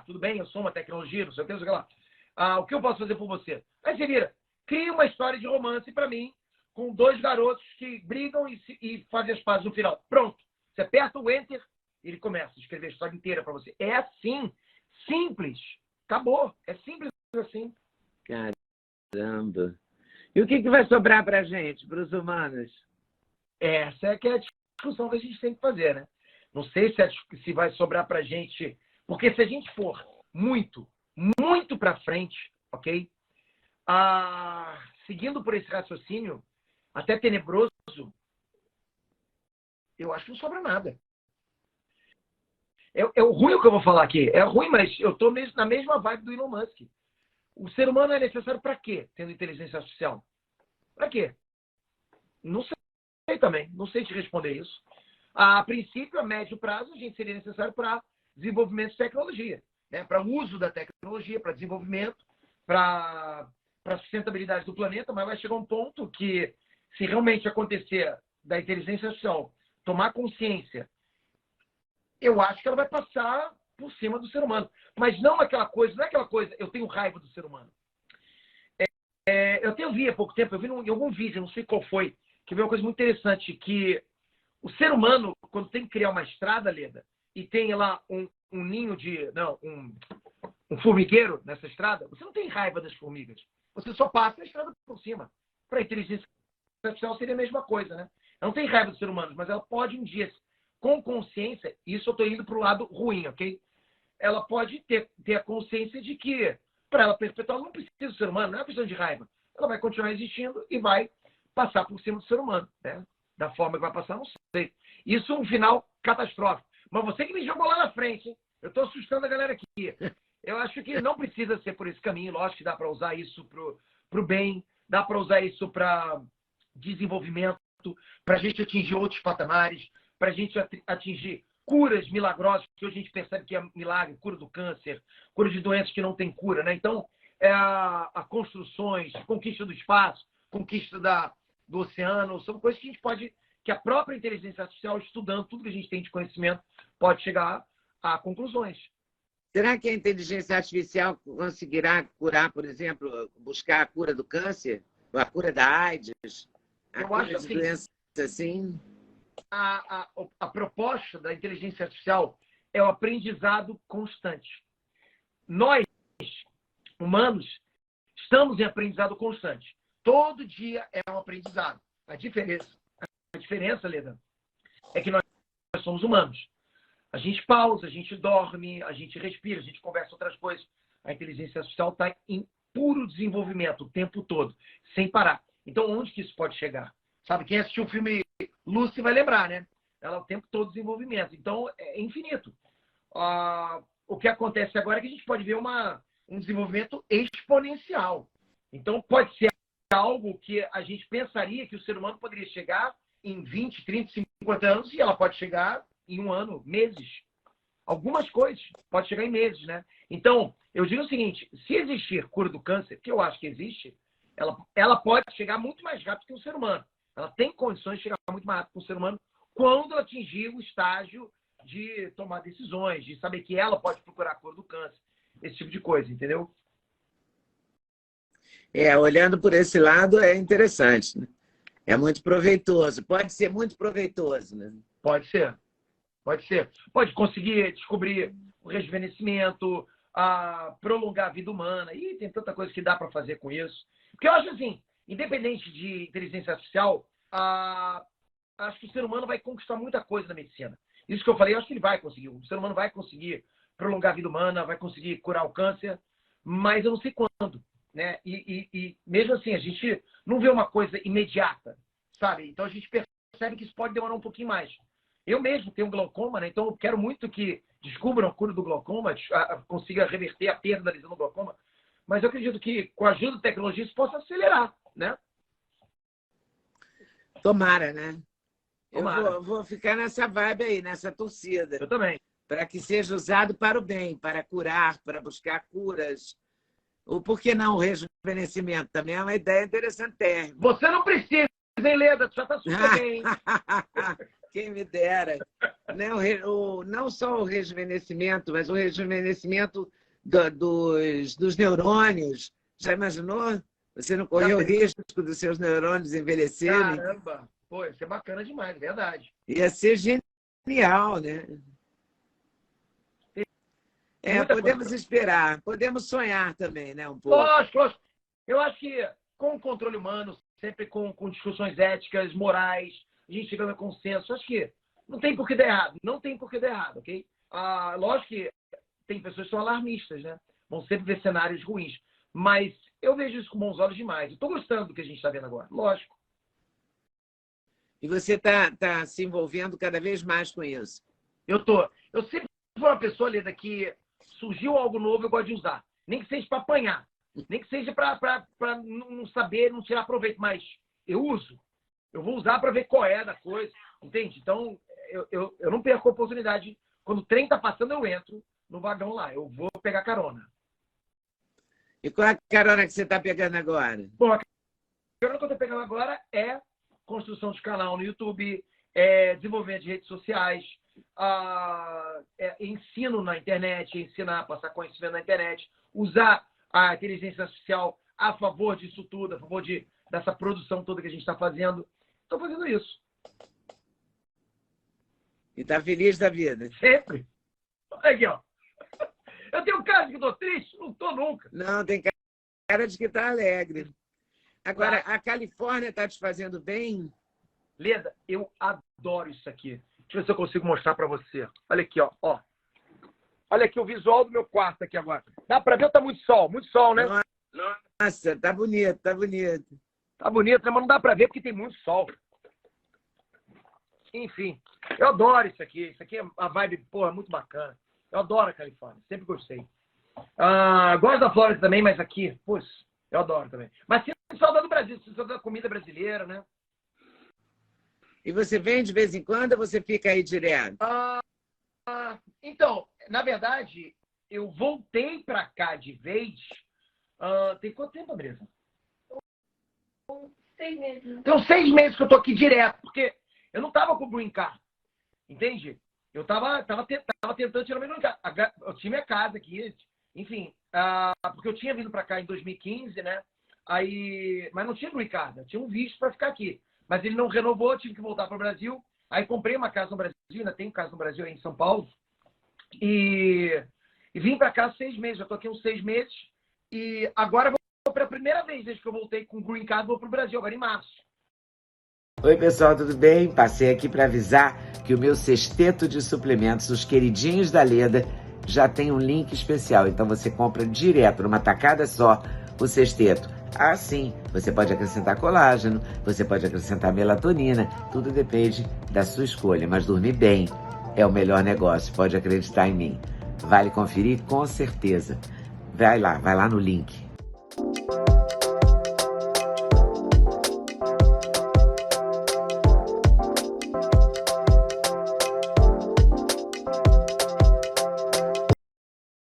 tudo bem? Eu sou uma tecnologia, não sei o que, não sei o que lá. O que eu posso fazer por você? Aí você vira, cria uma história de romance para mim, com dois garotos que brigam e fazem as pazes no final. Pronto. Você aperta o Enter, ele começa a escrever a história inteira para você. É assim. Simples. Acabou. É simples assim. Caramba. E o que vai sobrar para a gente, para os humanos? Essa é que é a discussão que a gente tem que fazer, né? Não sei se vai sobrar para a gente... Porque se a gente for muito para frente, ok? Seguindo por esse raciocínio, até tenebroso, eu acho que não sobra nada. É o ruim o que eu vou falar aqui. É ruim, mas eu estou na mesma vibe do Elon Musk. O ser humano é necessário para quê, tendo inteligência artificial? Para quê? Não sei também. Não sei te responder isso. A princípio, a médio prazo, a gente seria necessário para desenvolvimento de tecnologia, né? Para uso da tecnologia, para desenvolvimento, para para a sustentabilidade do planeta, mas vai chegar um ponto que, se realmente acontecer da inteligência artificial tomar consciência, eu acho que ela vai passar por cima do ser humano. Mas não é aquela coisa, eu tenho raiva do ser humano. Eu até vi há pouco tempo, eu vi em algum vídeo, não sei qual foi, que veio uma coisa muito interessante, que o ser humano, quando tem que criar uma estrada, Leda, e tem lá um ninho de... Não, um formigueiro nessa estrada, você não tem raiva das formigas. Você só passa a estrada por cima. Para a inteligência artificial seria a mesma coisa, né? Ela não tem raiva dos seres humanos, mas ela pode um dia, com consciência, isso eu estou indo para o lado ruim, ok? Ela pode ter a consciência de que, para ela perpetuar, ela não precisa do ser humano, não é uma questão de raiva. Ela vai continuar existindo e vai passar por cima do ser humano, né? Da forma que vai passar, não sei. Isso é um final catastrófico. Mas você que me jogou lá na frente, hein? Eu estou assustando a galera aqui. Eu acho que não precisa ser por esse caminho. Lógico que dá para usar isso para o bem, dá para usar isso para desenvolvimento, para a gente atingir outros patamares, para a gente atingir curas milagrosas, que hoje a gente percebe que é milagre, cura do câncer, cura de doenças que não tem cura, né? Então, a construções, conquista do espaço, conquista do oceano, são coisas que a gente pode, que a própria inteligência artificial, estudando tudo que a gente tem de conhecimento, pode chegar a conclusões. Será que a inteligência artificial conseguirá curar, por exemplo, buscar a cura do câncer, a cura da AIDS, a Eu cura acho de assim, doenças assim? a proposta da inteligência artificial é o aprendizado constante. Nós, humanos, estamos em aprendizado constante. Todo dia é um aprendizado. A diferença, Leda, é que nós somos humanos. A gente pausa, a gente dorme, a gente respira, a gente conversa outras coisas. A inteligência artificial está em puro desenvolvimento o tempo todo, sem parar. Então, onde que isso pode chegar? Sabe, quem assistiu o filme Lucy vai lembrar, né? Ela é o tempo todo desenvolvimento. Então, é infinito. O que acontece agora é que a gente pode ver um desenvolvimento exponencial. Então, pode ser algo que a gente pensaria que o ser humano poderia chegar em 20, 30, 50 anos e ela pode chegar em um ano, meses. Algumas coisas pode chegar em meses, né? Então, eu digo o seguinte, se existir cura do câncer, que eu acho que existe, ela pode chegar muito mais rápido que um ser humano. Ela tem condições de chegar muito mais rápido que um ser humano quando ela atingir o estágio de tomar decisões, de saber que ela pode procurar a cura do câncer, esse tipo de coisa, entendeu? Olhando por esse lado é interessante, né? É muito proveitoso, pode ser muito proveitoso, né? Pode ser. Pode ser. Pode conseguir descobrir o rejuvenescimento, prolongar a vida humana. E tem tanta coisa que dá para fazer com isso. Porque eu acho assim, independente de inteligência artificial, acho que o ser humano vai conquistar muita coisa na medicina. Isso que eu falei, eu acho que ele vai conseguir. O ser humano vai conseguir prolongar a vida humana, vai conseguir curar o câncer, mas eu não sei quando, né? E mesmo assim, a gente não vê uma coisa imediata, sabe? Então a gente percebe que isso pode demorar um pouquinho mais. Eu mesmo tenho glaucoma, né? Então eu quero muito que descubram a cura do glaucoma, consiga reverter a perda da lesão do glaucoma. Mas eu acredito que, com a ajuda da tecnologia, isso possa acelerar, né? Tomara, né? Tomara. Eu vou ficar nessa vibe aí, nessa torcida. Eu também. Para que seja usado para o bem, para curar, para buscar curas. Ou por que não o rejuvenescimento? Também é uma ideia interessante. Você não precisa, hein, Leda? Tu já está super bem, hein? Quem me dera. Não só o rejuvenescimento, mas o rejuvenescimento dos neurônios. Já imaginou? Você não correu o risco dos seus neurônios envelhecerem? Caramba! Pô, isso é bacana demais, verdade. Ia ser genial, né? Podemos esperar, podemos sonhar também, né? Um pouco. Lógico. Eu acho que com o controle humano, sempre com discussões éticas, morais, a gente chegando a consenso, acho que não tem por que dar errado. Não tem por que dar errado, ok? Lógico que tem pessoas que são alarmistas, né? Vão sempre ver cenários ruins. Mas eu vejo isso com bons olhos demais. Estou gostando do que a gente está vendo agora, lógico. E você está se envolvendo cada vez mais com isso? Eu sempre fui uma pessoa, Leda, que surgiu algo novo, eu gosto de usar. Nem que seja para apanhar. Nem que seja para não saber, não tirar proveito. Mas eu uso. Eu vou usar para ver qual é da coisa. Entende? Então, eu não perco a oportunidade. Quando o trem está passando, eu entro no vagão lá. Eu vou pegar carona. E qual é a carona que você está pegando agora? Bom, a carona que eu estou pegando agora é construção de canal no YouTube, desenvolvimento de redes sociais, ensino na internet, ensinar, passar conhecimento na internet, usar a inteligência artificial a favor disso tudo, a favor dessa produção toda que a gente está fazendo. Estou fazendo isso. E está feliz da vida? Sempre. Olha aqui, ó. Eu tenho cara de que estou triste? Não estou nunca. Não, tem cara de que está alegre. Agora, Claro. a Califórnia está te fazendo bem? Leda, eu adoro isso aqui. Deixa eu ver se eu consigo mostrar para você. Olha aqui, ó. Olha aqui o visual do meu quarto aqui agora. Dá para ver? Tá muito sol, né? Nossa, tá bonito, tá bonito. Tá bonito, né? Mas não dá para ver porque tem muito sol. Enfim, eu adoro isso aqui. Isso aqui é uma vibe, porra, muito bacana. Eu adoro a Califórnia, sempre gostei. Gosto da Flórida também, mas aqui, putz, eu adoro também. Mas sinto saudade do Brasil, sinto saudade da comida brasileira, né? E você vem de vez em quando ou você fica aí direto? Então, na verdade, eu voltei para cá de vez. Tem quanto tempo, Andressa? 6 meses. Tem uns 6 meses que eu tô aqui direto, porque eu não tava com o Green Card, entende? Eu tava tentando tirar o meu Green Card. Eu tinha minha casa aqui, enfim, porque eu tinha vindo para cá em 2015, né? Mas não tinha Green Card, eu tinha um visto para ficar aqui. Mas ele não renovou, eu tive que voltar para o Brasil. Aí comprei uma casa no Brasil, ainda tenho casa no Brasil, aí em São Paulo. E vim para cá 6 meses, já estou aqui uns 6 meses. E agora vou pela primeira vez desde que eu voltei com o Green Card, vou para o Brasil, agora em março. Oi, pessoal, tudo bem? Passei aqui para avisar que o meu sexteto de suplementos, os queridinhos da Leda, já tem um link especial. Então você compra direto, numa tacada só, o sexteto. Sim, você pode acrescentar colágeno, você pode acrescentar melatonina, tudo depende da sua escolha. Mas dormir bem é o melhor negócio, pode acreditar em mim. Vale conferir com certeza. Vai lá no link.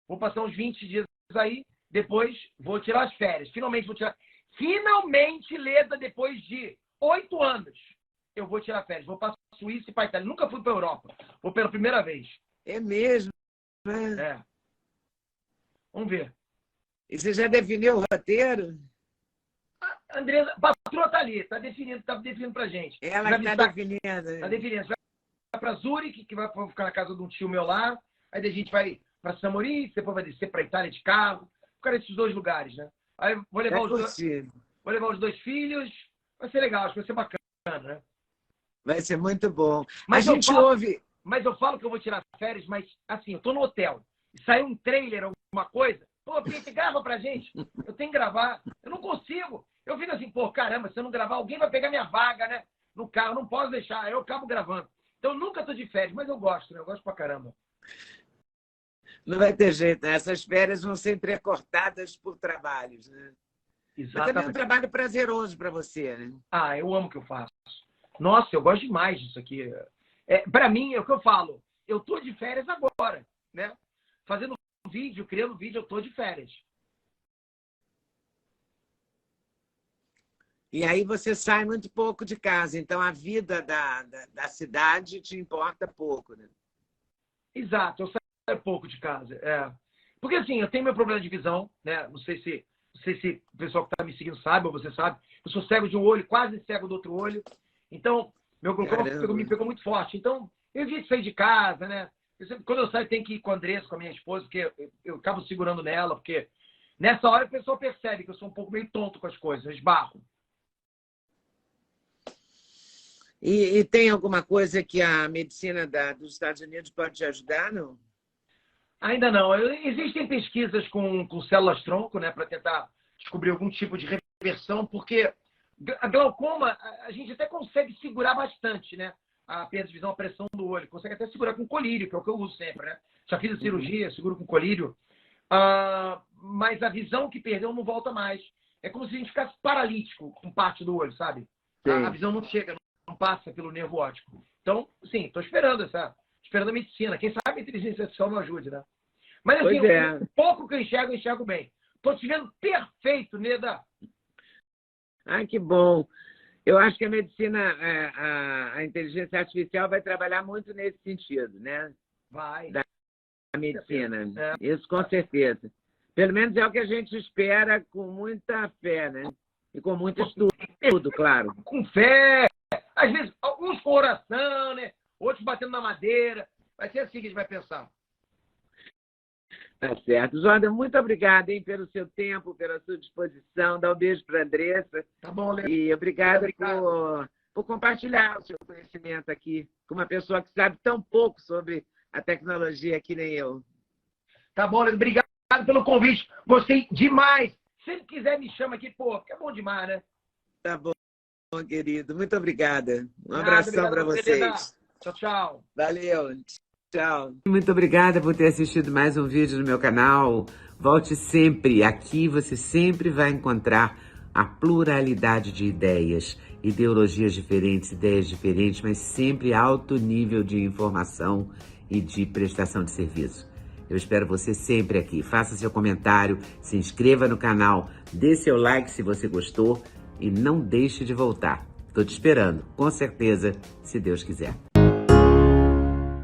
Vou passar uns 20 dias aí, depois vou tirar as férias. Finalmente vou tirar. Finalmente, Leda, depois de 8 anos, eu vou tirar férias. Vou para a Suíça e para a Itália. Nunca fui para a Europa. Vou pela primeira vez. É mesmo, né? É. Vamos ver. E você já definiu o roteiro? A Andresa, a patroa tá ali, tá definindo pra gente. Ela que está definindo. Tá definindo. Vai para Zurique, que vai ficar na casa de um tio meu lá. Aí a gente vai para Samoritz, depois vai descer para Itália de carro. Ficar nesses 2 lugares, né? Aí vou levar os 2 filhos. Vai ser legal, acho que vai ser bacana, né? Vai ser muito bom. Mas a gente ouve... Mas eu falo que eu vou tirar férias, mas assim, eu tô no hotel. Saiu um trailer, alguma coisa. Pô, você grava pra gente. Eu tenho que gravar. Eu não consigo. Eu fico assim, pô, caramba, se eu não gravar, alguém vai pegar minha vaga, né? No carro, não posso deixar. Eu acabo gravando. Então, eu nunca tô de férias, mas eu gosto, né? Eu gosto pra caramba. Não vai ter jeito, né? Essas férias vão ser entrecortadas por trabalhos, né? Exatamente. Mas também é um trabalho prazeroso para você, né? Eu amo o que eu faço. Nossa, eu gosto demais disso aqui. Para mim, é o que eu falo. Eu tô de férias agora, né? Fazendo vídeo, criando vídeo, eu tô de férias. E aí você sai muito pouco de casa. Então, a vida da cidade te importa pouco, né? Exato, eu saio pouco de casa. Porque assim, eu tenho meu problema de visão, né? Não sei se o pessoal que está me seguindo sabe, ou você sabe. Eu sou cego de um olho, quase cego do outro olho. Então, meu glaucoma me pegou muito forte. Então, eu evito sair de casa, né? Quando eu saio, tenho que ir com a Andressa, com a minha esposa, porque eu acabo segurando nela, porque nessa hora o pessoal percebe que eu sou um pouco meio tonto com as coisas, eu esbarro. E tem alguma coisa que a medicina dos Estados Unidos pode te ajudar, não? Ainda não. Existem pesquisas com células-tronco, né, para tentar descobrir algum tipo de reversão, porque a glaucoma, a gente até consegue segurar bastante, né? A perda de visão, a pressão do olho. Consegue até segurar com colírio, que é o que eu uso sempre, né? Já fiz a cirurgia, seguro com colírio. Mas a visão que perdeu não volta mais. É como se a gente ficasse paralítico com parte do olho, sabe? A visão não chega, não passa pelo nervo óptico. Então, sim, estou esperando a medicina. Quem sabe a inteligência artificial não ajude, né? Mas assim, o pouco que eu enxergo bem. Tô te vendo perfeito, Neda. Ai, que bom. Eu acho que a medicina, a inteligência artificial vai trabalhar muito nesse sentido, né? Vai. Da medicina. É. Isso com certeza. Pelo menos é o que a gente espera com muita fé, né? E com muito estudo, claro. Com fé. Às vezes, uns com oração, né? Outros batendo na madeira. Vai ser assim que a gente vai pensar. Tá certo. Jordan, muito obrigada, hein, pelo seu tempo, pela sua disposição. Dá um beijo para a Andressa. Tá bom, Leandro. E obrigada por compartilhar o seu conhecimento aqui com uma pessoa que sabe tão pouco sobre a tecnologia que nem eu. Tá bom, Leandro. Obrigado pelo convite. Gostei demais. Se quiser, me chama aqui, pô, porque é bom demais, né? Tá bom, querido. Muito obrigada. Um abração para vocês. Tchau, tchau. Valeu. Tchau. Muito obrigada por ter assistido mais um vídeo no meu canal. Volte sempre. Aqui você sempre vai encontrar a pluralidade de ideias, ideologias diferentes, mas sempre alto nível de informação e de prestação de serviço. Eu espero você sempre aqui. Faça seu comentário, se inscreva no canal, dê seu like se você gostou e não deixe de voltar. Estou te esperando, com certeza, se Deus quiser.